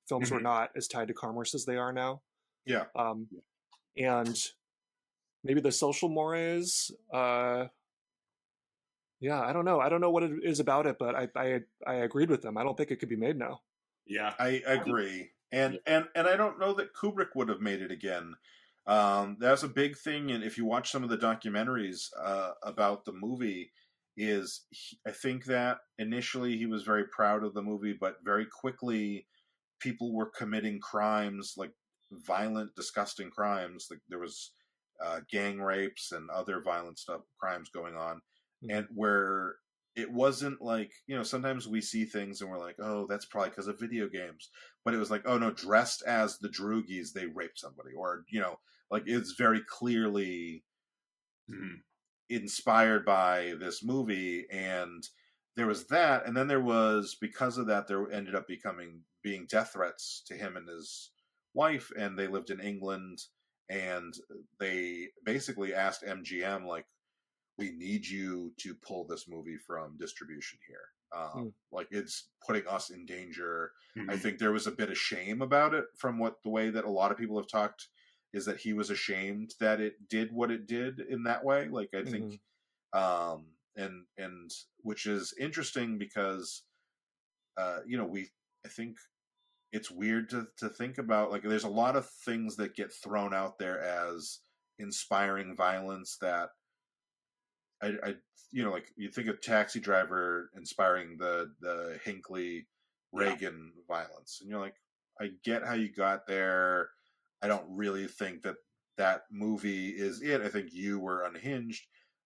Films were not as tied to commerce as they are now. Yeah. And maybe the social mores. I don't know. I don't know what it is about it, but I agreed with them. I don't think it could be made now. Yeah, I agree. And I don't know that Kubrick would have made it again. That's a big thing. And if you watch some of the documentaries about the movie, I think that initially he was very proud of the movie, but very quickly people were committing crimes, like violent, disgusting crimes. Like there was gang rapes and other violent crimes going on, and where it wasn't like, sometimes we see things and we're like, oh, that's probably because of video games, but it was like, oh no, dressed as the Droogies, they raped somebody, or like it's very clearly inspired by this movie. And there was that, and then there was, because of that, there ended up being death threats to him and his wife, and they lived in England, and they basically asked MGM, like, we need you to pull this movie from distribution here. Like it's putting us in danger. Mm-hmm. I think there was a bit of shame about it from the way that a lot of people have talked, is that he was ashamed that it did what it did in that way. Like I think, and which is interesting because, I think it's weird to think about, like, there's a lot of things that get thrown out there as inspiring violence that I like you think of Taxi Driver inspiring the Hinckley Reagan violence, and you're like, I get how you got there. I don't really think that movie is it. I think you were unhinged.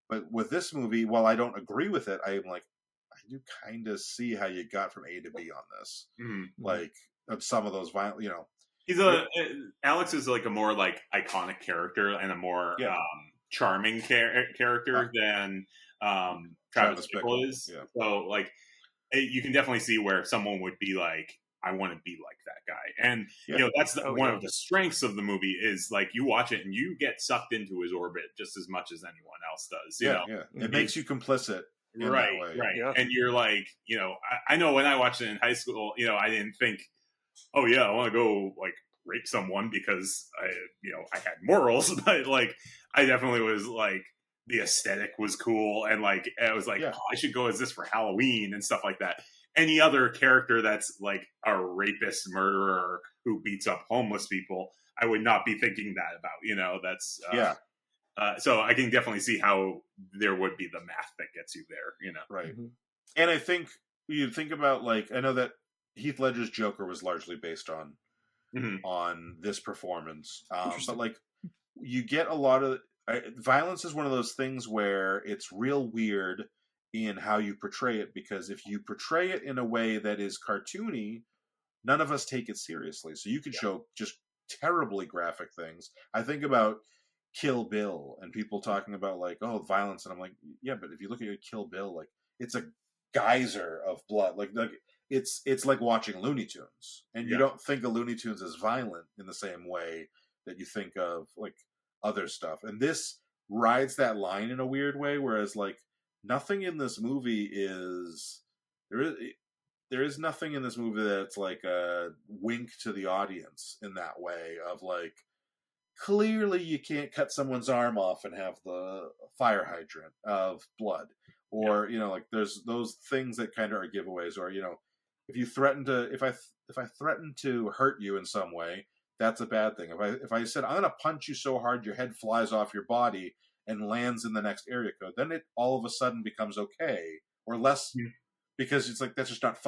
But with this movie, while I don't agree with it, I'm like, I do kind of see how you got from A to B on this. Mm-hmm. Like some of those violent, he's Alex is like a more like iconic character and a more charming character than Travis Bickle is. Yeah. So like you can definitely see where someone would be like, I want to be like that guy. And that's one of the strengths of the movie is like you watch it and you get sucked into his orbit just as much as anyone else does. You know? It makes you complicit. Right. Yeah. And you're like, I know when I watched it in high school, I didn't think, oh yeah, I want to go like rape someone because I had morals, but like I definitely was like, the aesthetic was cool, and like I was like, I should go as this for Halloween and stuff like that. Any other character that's like a rapist, murderer who beats up homeless people, I would not be thinking that about. That's so I can definitely see how there would be the math that gets you there. Right. Mm-hmm. And I think you think about, like, I know that Heath Ledger's Joker was largely based on this performance, but like you get a lot of violence is one of those things where it's real weird in how you portray it, because if you portray it in a way that is cartoony, none of us take it seriously. So you could show just terribly graphic things. I think about Kill Bill and people talking about like, oh, violence, and I'm like, yeah, but if you look at Kill Bill, like it's a geyser of blood. Like it's like watching Looney Tunes, and you don't think of Looney Tunes as violent in the same way that you think of like other stuff. And this rides that line in a weird way, whereas like nothing in this movie is there is nothing in this movie that's like a wink to the audience in that way of like, clearly you can't cut someone's arm off and have the fire hydrant of blood, or like there's those things that kind of are giveaways, or if you threaten to if I threaten to hurt you in some way, that's a bad thing. If I said I'm going to punch you so hard your head flies off your body and lands in the next area code, then it all of a sudden becomes okay or less, because it's like that's just not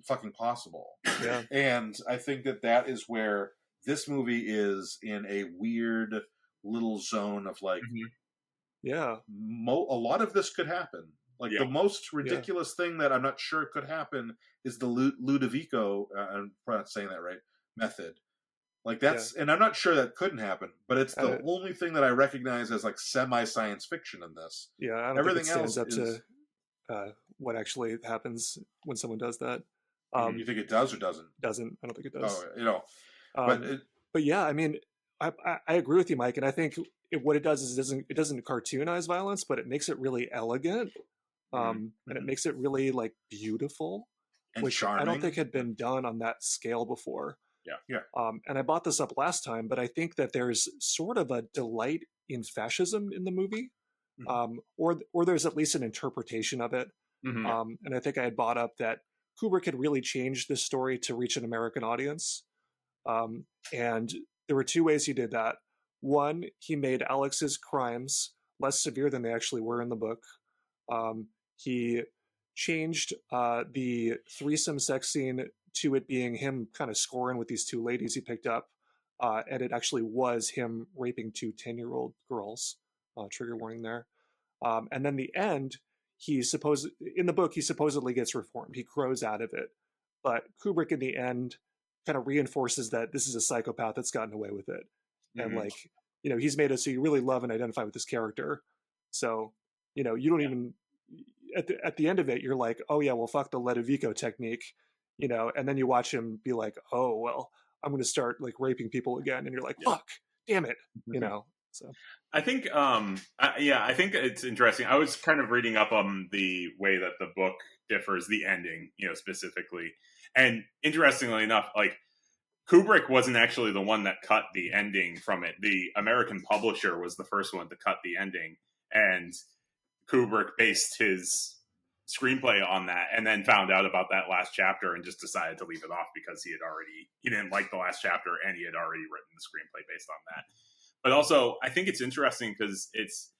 fucking possible. Yeah. And I think that is where this movie is in a weird little zone of like, a lot of this could happen. Like the most ridiculous thing that I'm not sure could happen is the Ludovico, I'm probably not saying that right, method. Like that's, and I'm not sure that couldn't happen, but it's the only thing that I recognize as like semi-science fiction in this. Yeah, I don't Everything think it stands else up to what actually happens when someone does that. You think it does or doesn't? Doesn't. I don't think it does. Oh, but yeah, I mean, I agree with you, Mike, and I think what it does is it doesn't cartoonize violence, but it makes it really elegant, and it makes it really like beautiful, and which charming. I don't think had been done on that scale before. Yeah. And I brought this up last time, but I think that there's sort of a delight in fascism in the movie, or there's at least an interpretation of it. And I think I had brought up that Kubrick had really changed this story to reach an American audience. And there were two ways he did that. One, he made Alex's crimes less severe than they actually were in the book. He changed the threesome sex scene to it being him kind of scoring with these two ladies he picked up. And it actually was him raping two 10-year-old girls. Trigger warning there. And then the end, in the book, he supposedly gets reformed. He grows out of it. But Kubrick in the end kind of reinforces that this is a psychopath that's gotten away with it. And like, he's made it so you really love and identify with this character. So, you don't even, at the end of it, you're like, oh yeah, well, fuck the Ludovico technique, and then you watch him be like, oh, well, I'm going to start like raping people again. And you're like, fuck, damn it. So I think, I think it's interesting. I was kind of reading up on the way that the book differs, the ending, specifically. And interestingly enough, like Kubrick wasn't actually the one that cut the ending from it. The American publisher was the first one to cut the ending. And Kubrick based his screenplay on that and then found out about that last chapter and just decided to leave it off because he didn't like the last chapter and he had already written the screenplay based on that. But also, I think it's interesting because it's,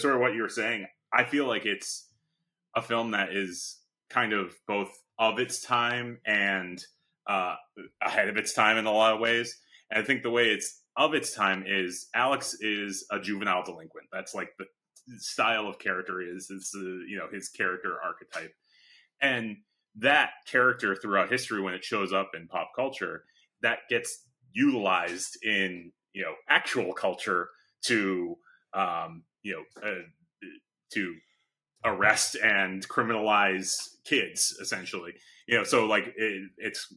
sort of what you were saying. I feel like it's a film that is kind of both of its time and ahead of its time in a lot of ways. And I think the way it's of its time is Alex is a juvenile delinquent. That's like the style of character is his character archetype. And that character throughout history, when it shows up in pop culture, that gets utilized in actual culture to to arrest and criminalize kids, essentially. So like it's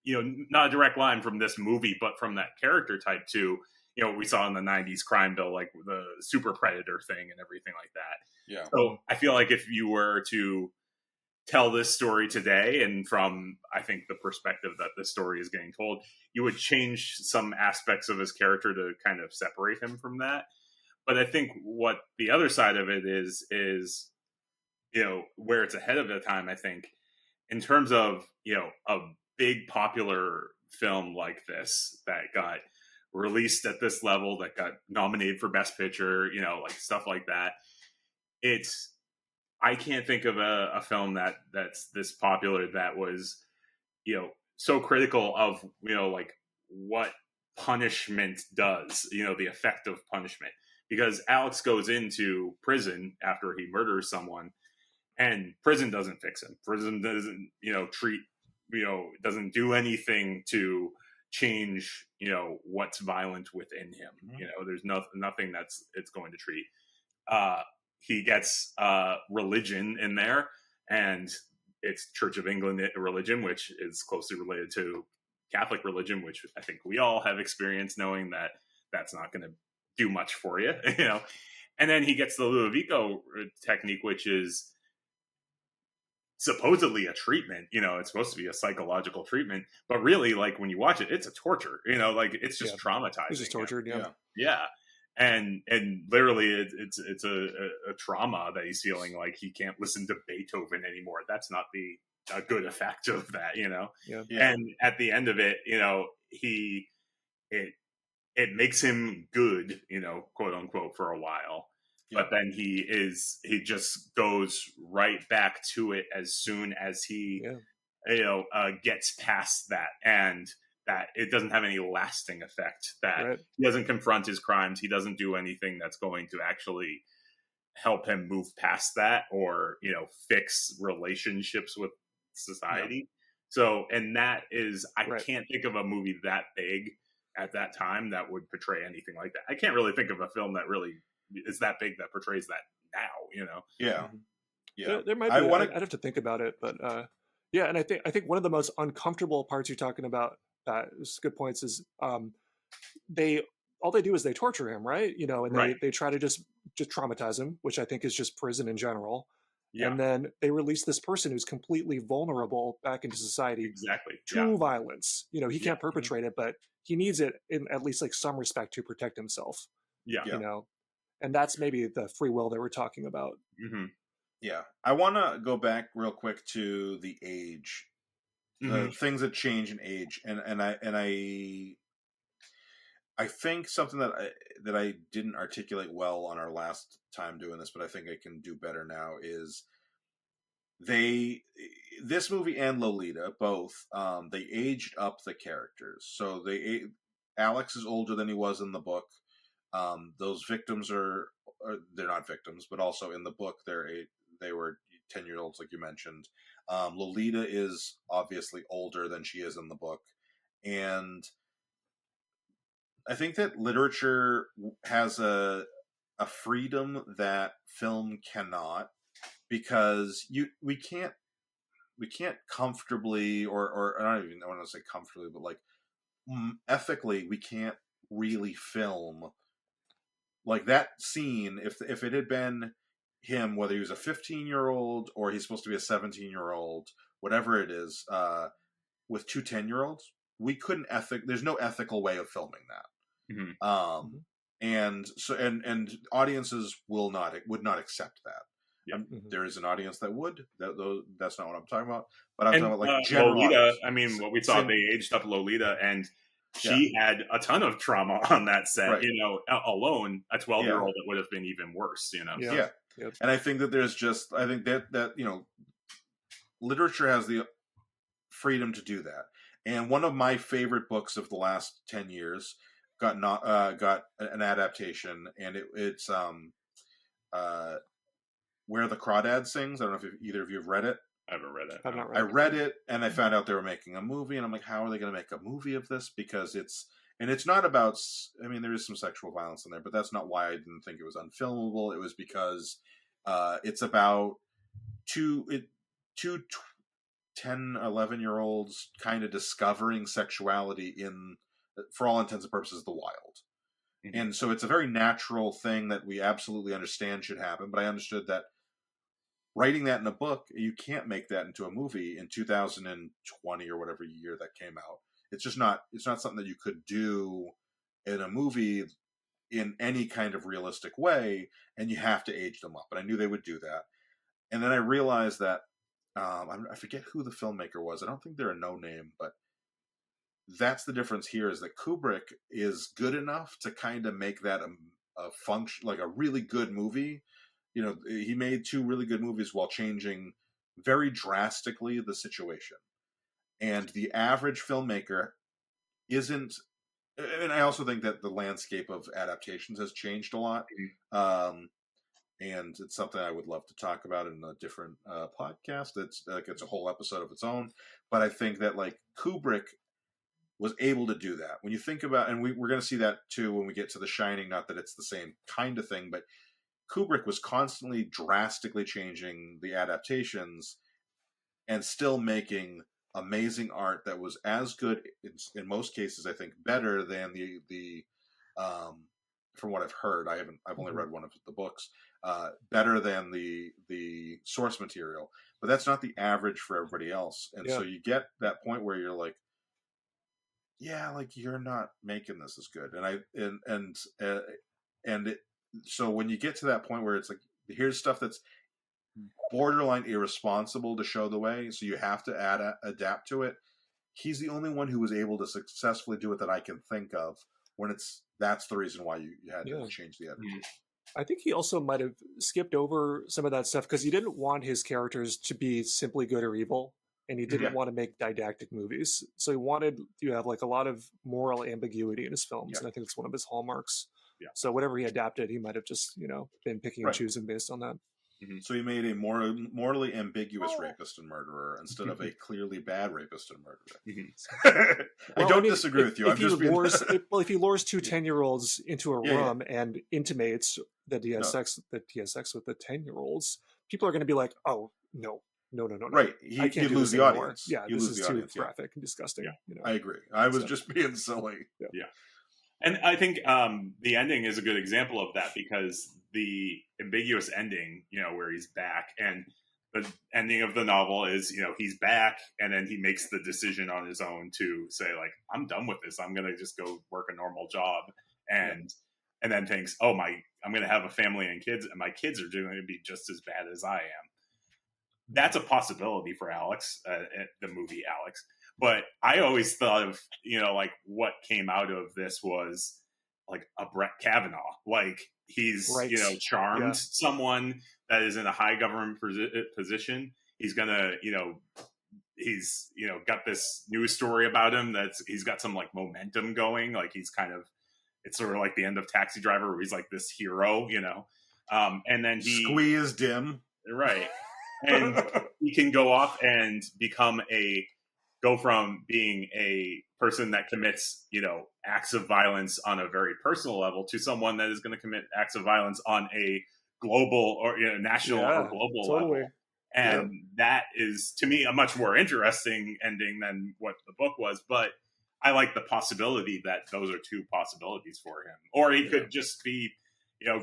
not a direct line from this movie, but from that character type to what we saw in the 90s crime bill, like the super predator thing and everything like that. Yeah. So I feel like if you were to tell this story today, and from I think the perspective that this story is getting told, you would change some aspects of his character to kind of separate him from that. But I think what the other side of it is where it's ahead of the time. I think in terms of a big popular film like this that got released at this level, that got nominated for Best Picture, like stuff like that. I can't think of a film that's this popular that was, so critical of, like what punishment does, the effect of punishment. Because Alex goes into prison after he murders someone, and prison doesn't fix him. Prison doesn't, treat, doesn't do anything to change, what's violent within him. Mm-hmm. There's nothing it's going to treat. He gets religion in there, and it's Church of England religion, which is closely related to Catholic religion, which I think we all have experienced, knowing that that's not going to do much for you, And then he gets the Ludovico technique, which is supposedly a treatment, it's supposed to be a psychological treatment, but really, like when you watch it, it's a torture, like it's just traumatizing. It's just tortured, yeah. And literally it's a trauma that he's feeling, like he can't listen to Beethoven anymore. That's not a good effect of that, Yeah. And at the end of it, it makes him good, quote unquote, for a while. Yeah. But then he just goes right back to it as soon as he gets past that, and that it doesn't have any lasting effect, that he doesn't confront his crimes. He doesn't do anything that's going to actually help him move past that, or, fix relationships with society. Yeah. So, and that is, I can't think of a movie that big at that time that would portray anything like that. I can't really think of a film that really is that big that portrays that now, Yeah. Yeah. There might be, I'd have to think about it, but yeah. And I think one of the most uncomfortable parts you're talking about, good points, is all they do is they torture him, right? And they try to just traumatize him, which I think is just prison in general. Yeah. And then they release this person who's completely vulnerable back into society, to violence. He can't perpetrate it, but he needs it in at least like some respect to protect himself. Yeah. And that's maybe the free will they were talking about. Mm-hmm. Yeah. I want to go back real quick to the age, things that change in age. And I think something that I didn't articulate well on our last time doing this, but I think I can do better now, is this movie and Lolita both, they aged up the characters. So Alex is older than he was in the book. Those victims they're not victims, but also in the book they were 10-year-olds, like you mentioned. Lolita is obviously older than she is in the book, and I think that literature has a freedom that film cannot, because we can't comfortably, or I don't even want to say comfortably, but like ethically, we can't really film like that scene, if it had been him, whether he was a 15-year-old or he's supposed to be a 17-year-old, whatever it is, with two 10-year-olds, we couldn't there's no ethical way of filming that. Mm-hmm. And so, and audiences would not accept that. Yeah. There is an audience that would. That's not what I'm talking about. But I'm talking about like Lolita. audience. I mean, what we saw, they aged up Lolita, and she had a ton of trauma on that set. Right. You know, alone, a 12-year-old, it would have been even worse. You know. Yeah. Yep. And I think that I think that you know, literature has the freedom to do that. And one of my favorite books of the last 10 years got an adaptation, and it's Where the Crawdad Sings. I don't know if either of you have read it. I haven't read it. I've not read I read it, and I found out they were making a movie, and I'm like, how are they going to make a movie of this? Because it's not about, I mean, there is some sexual violence in there, but that's not why I didn't think it was unfilmable. It was because it's about two 10, 11-year-olds kind of discovering sexuality in, for all intents and purposes, the wild. Mm-hmm. And so it's a very natural thing that we absolutely understand should happen, but I understood that writing that in a book, you can't make that into a movie in 2020 or whatever year that came out. It's just not, it's not something that you could do in a movie in any kind of realistic way, and you have to age them up. And I knew they would do that. And then I realized that, I forget who the filmmaker was. I don't think they're a no-name, but that's the difference here, is that Kubrick is good enough to kind of make that a function, like a really good movie. You know, he made two really good movies while changing very drastically the situation. And the average filmmaker isn't, and I also think that the landscape of adaptations has changed a lot. And it's something I would love to talk about in a different podcast. It's a whole episode of its own. But I think that like Kubrick was able to do that. When you think about, and we're going to see that too when we get to The Shining, not that it's the same kind of thing, but Kubrick was constantly drastically changing the adaptations and still making amazing art that was as good, in most cases, I think, better than the from what I've heard, I've only read one of the books, better than the source material. But that's not the average for everybody else. And so you get that point where you're like, yeah, like you're not making this as good. So when you get to that point where it's like, here's stuff that's borderline irresponsible to show the way, so you have to adapt to it. He's the only one who was able to successfully do it that I can think of. When that's the reason why you had to change the adaptation. I think he also might have skipped over some of that stuff because he didn't want his characters to be simply good or evil, and he didn't want to make didactic movies. So he wanted to have like a lot of moral ambiguity in his films, and I think it's one of his hallmarks. Yeah. So whatever he adapted, he might have just been picking and choosing based on that. Mm-hmm. So he made a morally ambiguous rapist and murderer instead of a clearly bad rapist and murderer. I don't disagree with you. If he lures two 10-year-olds into a room and intimates that he has sex with the 10-year-olds, people are going to be like, "Oh no." Right, you lose the audience. Yeah, this is too graphic and disgusting. Yeah. I agree. I was just being silly. Yeah. And I think the ending is a good example of that, because the ambiguous ending, where he's back, and the ending of the novel is, he's back, and then he makes the decision on his own to say, like, I'm done with this. I'm going to just go work a normal job. And then thinks, I'm going to have a family and kids, and my kids are going to be just as bad as I am. That's a possibility for Alex, the movie Alex. But I always thought of, like what came out of this was like a Brett Kavanaugh. Like he's, charmed someone that is in a high government position. He's going to, he's, got this news story about him he's got some like momentum going. Like he's kind of, it's sort of like the end of Taxi Driver, where he's like this hero, and then he squeezed him. Right. And he can go off and go from being a person that commits, acts of violence on a very personal level to someone that is going to commit acts of violence on a global or national or global level. And that is, to me, a much more interesting ending than what the book was. But I like the possibility that those are two possibilities for him. Or he could just be,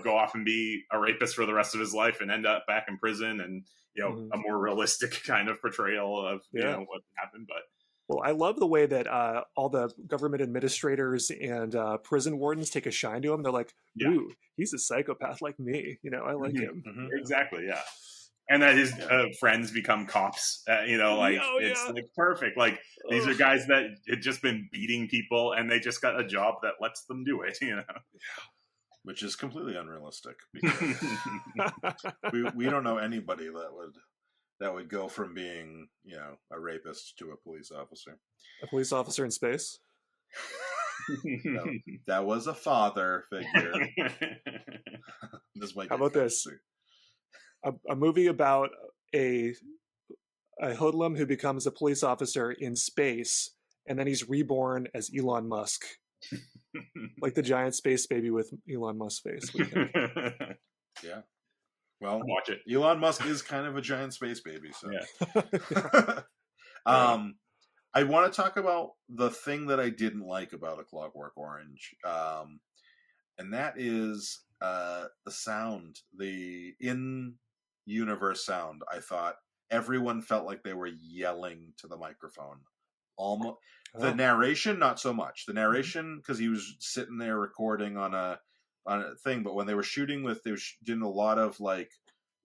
go off and be a rapist for the rest of his life and end up back in prison, and a more realistic kind of portrayal of what happened. But well, I love the way that all the government administrators and prison wardens take a shine to him. They're like, "Ooh, he's a psychopath like me." I like him. Exactly, yeah. And that his friends become cops. It's like perfect. Like these are guys that had just been beating people, and they just got a job that lets them do it. Which is completely unrealistic. Because we don't know anybody that would go from being, a rapist to a police officer. A police officer in space? No, that was a father figure. How about this? A movie about a hoodlum who becomes a police officer in space, and then he's reborn as Elon Musk. Like the giant space baby with Elon Musk's face. Yeah. Well, watch it. Elon Musk is kind of a giant space baby. So, yeah. I want to talk about the thing that I didn't like about A Clockwork Orange, and that is the sound, the in-universe sound. I thought everyone felt like they were yelling to the microphone. Almost the narration, not so much. The narration, because he was sitting there recording on a thing, but when they were shooting they were doing a lot of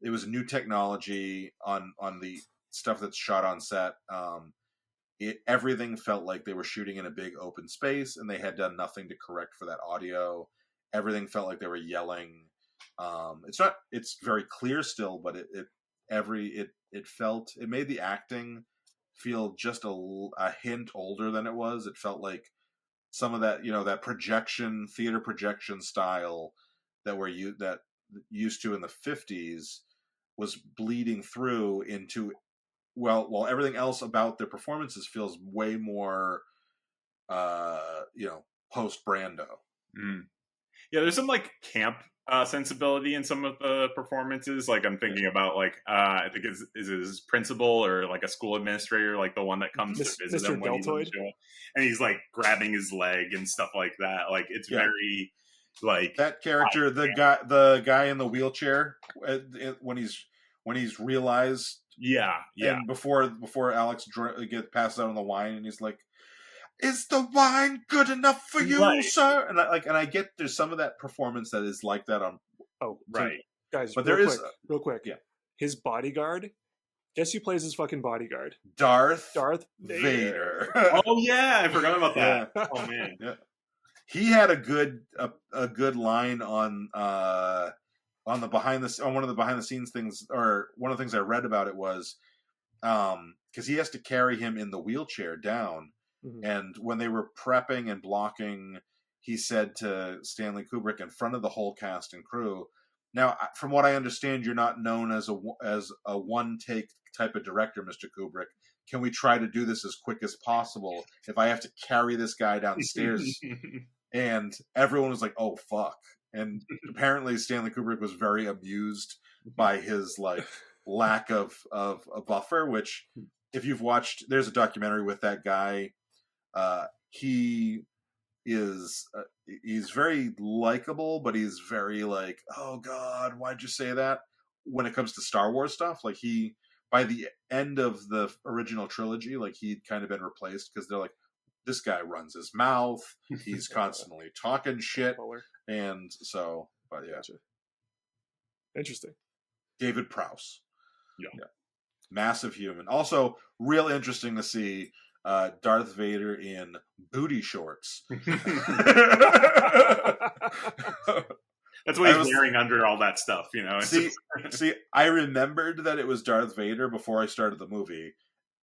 it was new technology on the stuff that's shot on set. Everything felt like they were shooting in a big open space, and they had done nothing to correct for that audio. Everything felt like they were yelling. It's very clear still, but it made the acting feel just a hint older than it was. It felt like some of that, that theater projection style that that used to in the 50s was bleeding through into, while everything else about their performances feels way more, post Brando. Yeah, there's some camp sensibility in some of the performances. I'm thinking about I think is his principal or a school administrator, the one that comes to visit him when he's on the show, and he's grabbing his leg and stuff like that. It's very that character, the guy in the wheelchair when he's realized, and before Alex passes out on the wine, and he's like, "Is the wine good enough for you, sir?" And I get there's some of that performance that is like that on. Oh, right, guys. But real quick. Yeah, his bodyguard. Guess who plays his fucking bodyguard? Darth Vader. Oh yeah, I forgot about that. Yeah. Oh man, yeah. He had a good line on one of the behind the scenes things, or one of the things I read about it was because he has to carry him in the wheelchair down. Mm-hmm. And when they were prepping and blocking, he said to Stanley Kubrick in front of the whole cast and crew, "Now, from what I understand, you're not known as a one-take type of director, Mr. Kubrick. Can we try to do this as quick as possible if I have to carry this guy downstairs?" And everyone was like, "Oh, fuck." And apparently Stanley Kubrick was very amused by his lack of a buffer, which if you've watched, there's a documentary with that guy. He is he's very likable, but he's very "Oh God, why'd you say that?" when it comes to Star Wars stuff. By the end of the original trilogy, he'd kind of been replaced because they're like, this guy runs his mouth, he's constantly talking shit, and so, but yeah. Gotcha. Interesting. David Prowse. Yeah. Massive human. Also, real interesting to see Darth Vader in booty shorts. That's what he's wearing under all that stuff, See, I remembered that it was Darth Vader before I started the movie,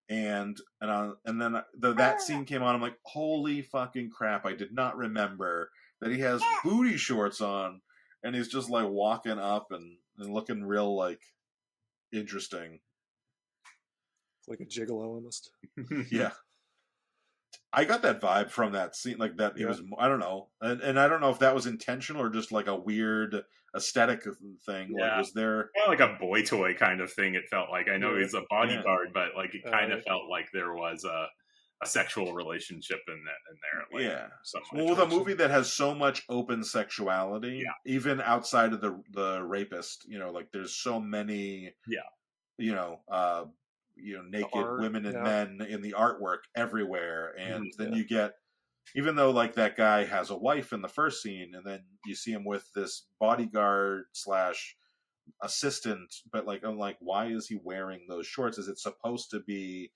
and then that scene came on. I'm like, holy fucking crap! I did not remember that he has booty shorts on, and he's just walking up and looking real interesting. It's like a gigolo almost. Yeah. I got that vibe from that scene, that he was, I don't know, and I don't know if that was intentional or just a weird aesthetic thing. Yeah. Was there kind of a boy toy kind of thing? It felt like. I know he's a bodyguard, but it kind of felt like there was a sexual relationship in there. Like, well, with a movie that has so much open sexuality, even outside of the rapist, like there's so many, naked art, women and men in the artwork everywhere, and then you get, even though like that guy has a wife in the first scene, and then you see him with this bodyguard / assistant, but like I'm like, why is he wearing those shorts? Is it supposed to be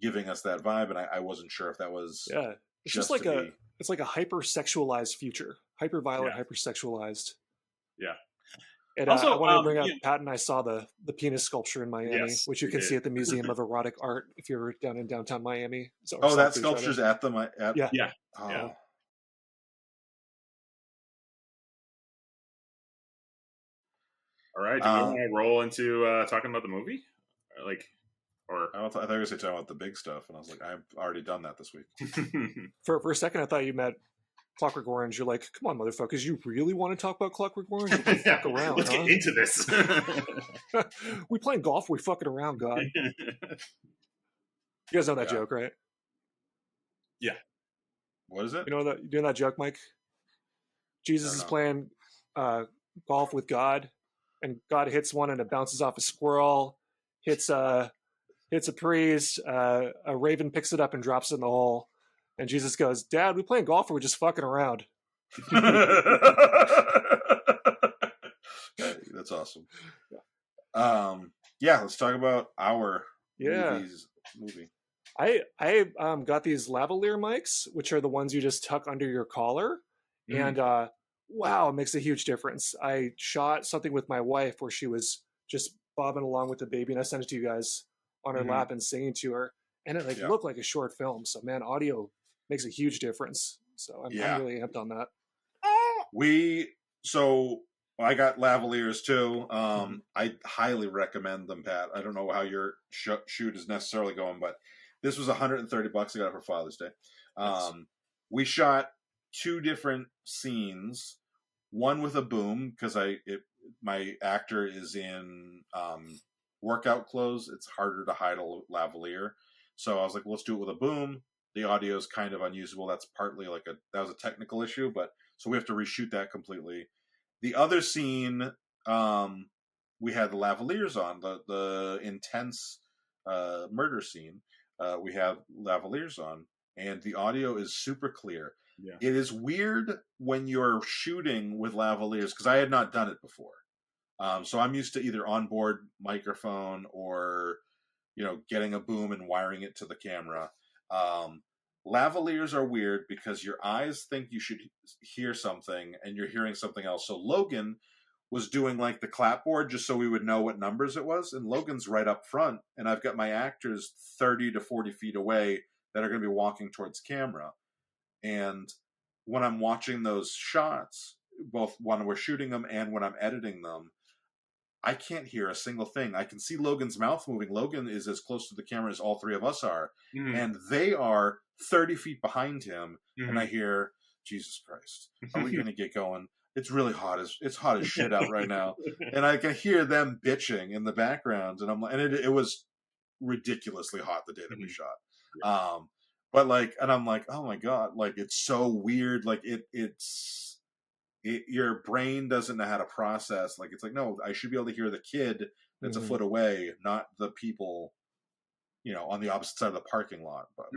giving us that vibe? And I wasn't sure if that was it's just like it's like a hyper-sexualized future, hyper-violent, hyper-sexualized. And also, I wanted to bring up, Pat and I saw the penis sculpture in Miami, which you can see at the Museum of Erotic Art if you're down in downtown Miami. That sculpture's at the yeah. Oh. All right, do we want to roll into talking about the movie? I thought you were going to say talking about the big stuff, and I was like, I've already done that this week. For a second, I thought you meant Clockwork Orange. You're like, come on, motherfuckers, you really want to talk about Clockwork Orange? Fuck around, let's get into this. We playing golf, we fucking around, God. You guys know that joke, right? Yeah. What is it? You doing that joke, Mike? Jesus is playing golf with God, and God hits one and it bounces off a squirrel, hits a priest, a raven picks it up and drops it in the hole. And Jesus goes, Dad, we playing golf or we're just fucking around? That's awesome. Let's talk about our movie. I got these lavalier mics, which are the ones you just tuck under your collar. And wow, it makes a huge difference. I shot something with my wife where she was just bobbing along with the baby, and I sent it to you guys on her lap and singing to her. And it looked like a short film. So man, audio makes a huge difference. So I'm really amped on that. I got lavaliers too. I highly recommend them, Pat. I don't know how your shoot is necessarily going, but this was $130 I got it for Father's Day. We shot 2 different scenes, one with a boom because my actor is in workout clothes. It's harder to hide a lavalier, so I was like, let's do it with a boom. The audio is kind of unusable. That's partly that was a technical issue, but so we have to reshoot that completely. The other scene, we had the lavaliers on, the intense murder scene. We have lavaliers on, and the audio is super clear. Yeah. It is weird when you're shooting with lavaliers because I had not done it before. So I'm used to either onboard microphone or, getting a boom and wiring it to the camera. Lavaliers are weird because your eyes think you should hear something and you're hearing something else. So Logan was doing like the clapboard just so we would know what numbers it was. And Logan's right up front. And I've got my actors 30 to 40 feet away that are going to be walking towards camera. And when I'm watching those shots, both when we're shooting them and when I'm editing them, I can't hear a single thing. I can see Logan's mouth moving. Logan is as close to the camera as all 3 of us are. And they are 30 feet behind him. And I hear, Jesus Christ, are we going to get going? It's really hot. It's hot as shit out right now. And I can hear them bitching in the background. And I'm like, and it was ridiculously hot the day that we shot. But and I'm like, oh my God, it's so weird. Your brain doesn't know how to process. It's like, no, I should be able to hear the kid that's a foot away, not the people, on the opposite side of the parking lot. But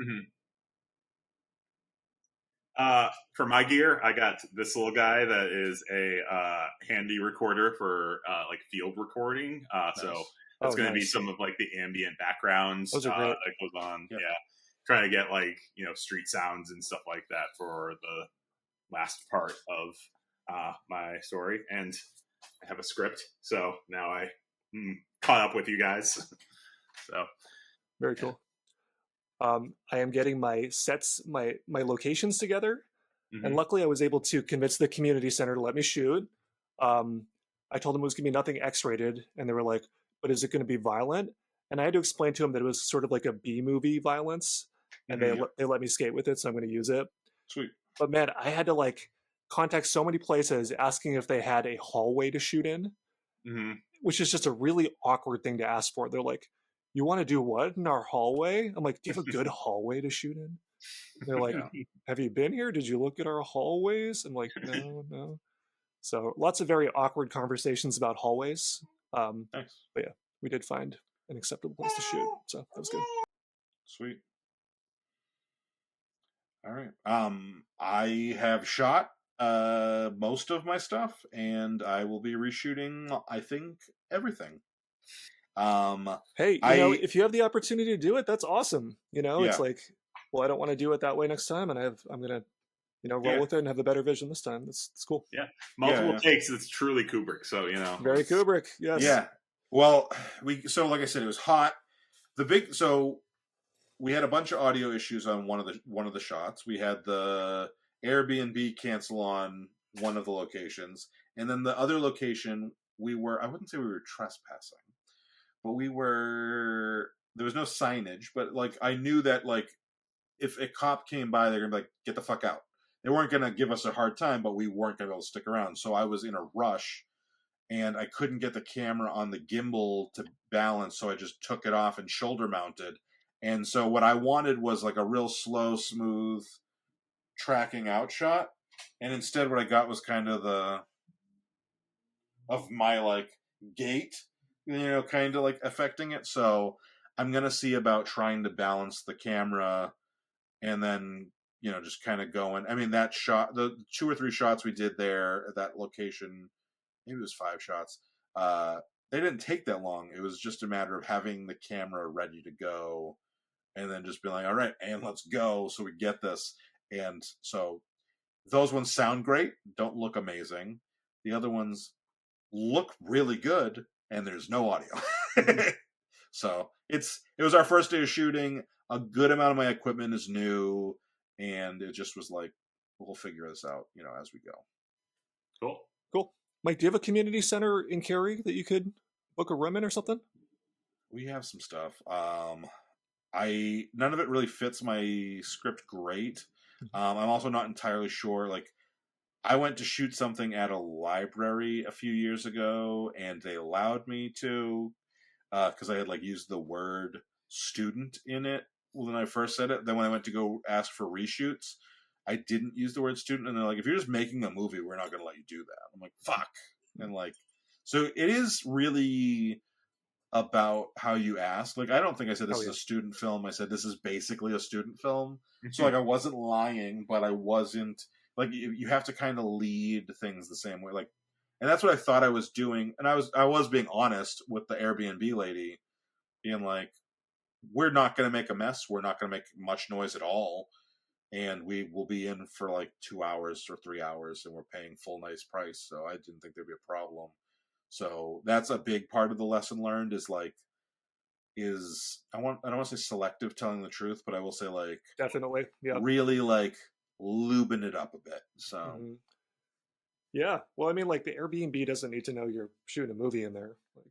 for my gear, I got this little guy that is a handy recorder for field recording. Nice. So that's going to be some of the ambient backgrounds that goes on. Yep. Yeah. Trying to get street sounds and stuff like that for the last part of my story, and I have a script, so now I caught up with you guys. So very cool. I am getting my sets, my locations together, and luckily I was able to convince the community center to let me shoot. I told them it was going to be nothing X-rated, and they were like, "But is it going to be violent?" And I had to explain to them that it was sort of like a B-movie violence, and they let me skate with it, so I'm going to use it. Sweet. But man, I had to contact so many places asking if they had a hallway to shoot in, which is just a really awkward thing to ask for. They're like, you want to do what in our hallway? I'm like, do you have a good hallway to shoot in? They're like, have you been here? Did you look at our hallways? I'm like, no. So lots of very awkward conversations about hallways. Nice. But yeah, we did find an acceptable place to shoot. So that was good. Sweet. All right. I have shot most of my stuff, and I will be reshooting, I think, everything. Hey, if you have the opportunity to do it, that's awesome. It's like, well, I don't want to do it that way next time, and I'm gonna, roll with it and have the better vision this time. That's cool. Yeah, multiple takes. It's truly Kubrick. So very Kubrick. Yes. Yeah. Well, like I said, it was hot. We had a bunch of audio issues on one of the shots. We had the Airbnb cancel on one of the locations, and then the other location I wouldn't say we were trespassing, but there was no signage, but like I knew that like if a cop came by, they're gonna be like, get the fuck out. They weren't gonna give us a hard time, but we weren't gonna be able to stick around. So I was in a rush and I couldn't get the camera on the gimbal to balance, so I just took it off and shoulder mounted. And so what I wanted was like a real slow, smooth tracking out shot. And instead what I got was kind of my like gait, kind of like affecting it. So I'm going to see about trying to balance the camera and then, just kind of going. I mean, that shot, the 2 or 3 shots we did there at that location, maybe it was 5 shots. They didn't take that long. It was just a matter of having the camera ready to go and then just be like, all right, and let's go. So we get this. And so those ones sound great. Don't look amazing. The other ones look really good and there's no audio. So it was our first day of shooting. A good amount of my equipment is new. And it just was like, we'll figure this out, as we go. Cool. Mike, do you have a community center in Cary that you could book a room in or something? We have some stuff. None of it really fits my script great. I'm also not entirely sure. Like, I went to shoot something at a library a few years ago, and they allowed me to, because I had like used the word student in it when I first said it. Then when I went to go ask for reshoots, I didn't use the word student, and they're like, if you're just making a movie, we're not going to let you do that. I'm like, fuck. And like, so it is really about how you ask. Like, I don't think I said this is a student film. I said this is basically a student film. So like, I wasn't lying, but I wasn't like, you have to kind of lead things the same way. Like, and that's what I thought I was doing. And I was being honest with the Airbnb lady, being like, we're not going to make a mess. We're not going to make much noise at all. And we will be in for like 2 hours or 3 hours, and we're paying full nice price. So I didn't think there'd be a problem. So that's a big part of the lesson learned I don't want to say selective telling the truth, but I will say like definitely, yeah, really like lubing it up a bit. So yeah, well, I mean, like the Airbnb doesn't need to know you're shooting a movie in there, like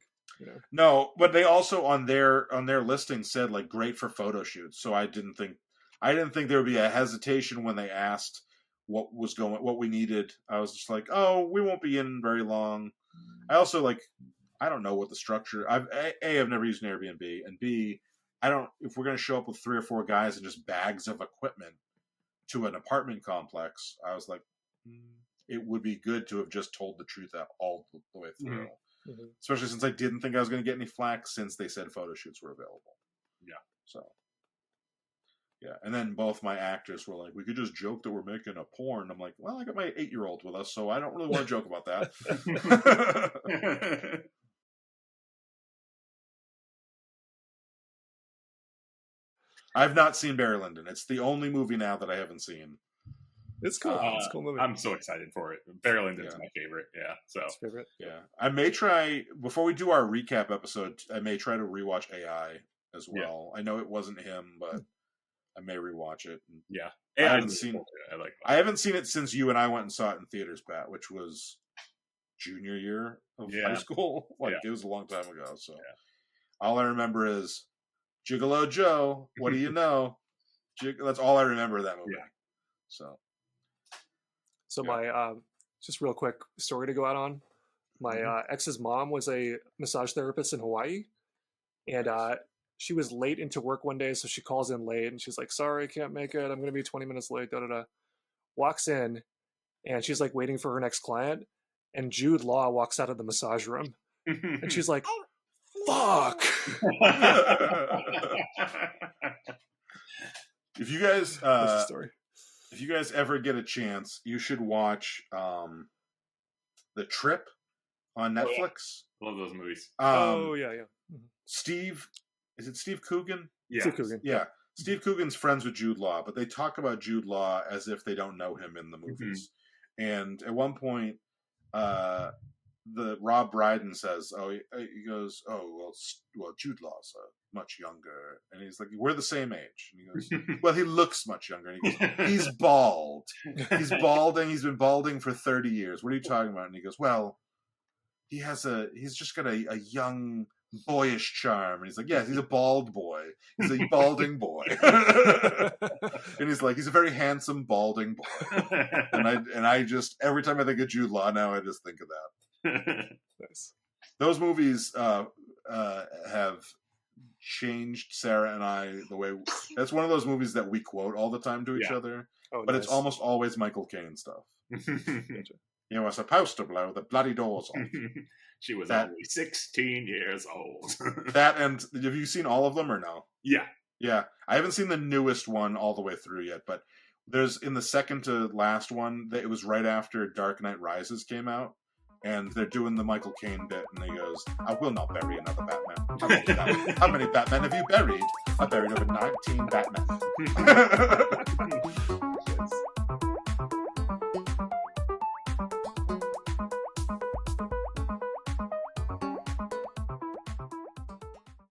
No, but they also on their listing said like great for photo shoots. So I didn't think there would be a hesitation when they asked what we needed. I was just like, oh, we won't be in very long. I also like, I don't know what the structure. I've never used an Airbnb, and B, if we're going to show up with 3 or 4 guys and just bags of equipment to an apartment complex, I was like, it would be good to have just told the truth all the way through. Mm-hmm. Especially since I didn't think I was going to get any flack since they said photo shoots were available. Yeah. So. Yeah, and then both my actors were like, we could just joke that we're making a porn. I'm like, well, I got my 8-year-old with us, so I don't really want to joke about that. I've not seen Barry Lyndon. It's the only movie now that I haven't seen. It's cool. It's a cool movie. I'm so excited for it. Barry Lyndon's my favorite. Yeah. So favorite. Yeah. I may try, before we do our recap episode, I may try to rewatch AI as well. Yeah. I know it wasn't him, but I may rewatch it. Yeah. I haven't seen it since you and I went and saw it in theaters, Pat, which was junior year of high school. It was a long time ago. So all I remember is Gigolo Joe. What do you know? That's all I remember of that movie. Yeah. So my just real quick story to go out on. My ex's mom was a massage therapist in Hawaii, and she was late into work one day, so she calls in late, and she's like, "Sorry, I can't make it. I'm going to be 20 minutes late." Da da da. Walks in, and she's like waiting for her next client, and Jude Law walks out of the massage room, and she's like, "Fuck." If you guys ever get a chance, you should watch The Trip on Netflix. Love those movies. Yeah. Steve Coogan? Yeah. Steve Coogan. Yeah. Steve Coogan's friends with Jude Law, but they talk about Jude Law as if they don't know him in the movies. And at one point, the Rob Brydon says, he goes, well, Jude Law's much younger. And he's like, we're the same age. And he goes, well, he looks much younger. And he goes, he's bald. He's balding. He's been balding for 30 years. What are you talking about? And he goes, well, he's just got a young, boyish charm. And he's like, yes, he's a bald boy. He's a balding boy. And he's like, he's a very handsome balding boy. And I just, every time I think of Jude Law now, I just think of that. Nice. Those movies have changed Sarah and I the way. That's one of those movies that we quote all the time to each other. But nice. It's almost always Michael Caine stuff. You were supposed to blow the bloody doors off. She was only 16 years old. That, and have you seen all of them or no? Yeah. I haven't seen the newest one all the way through yet, but there's in the second to last one, it was right after Dark Knight Rises came out. And they're doing the Michael Caine bit, and he goes, I will not bury another Batman. How many Batmen have you buried? I buried over 19 Batmen.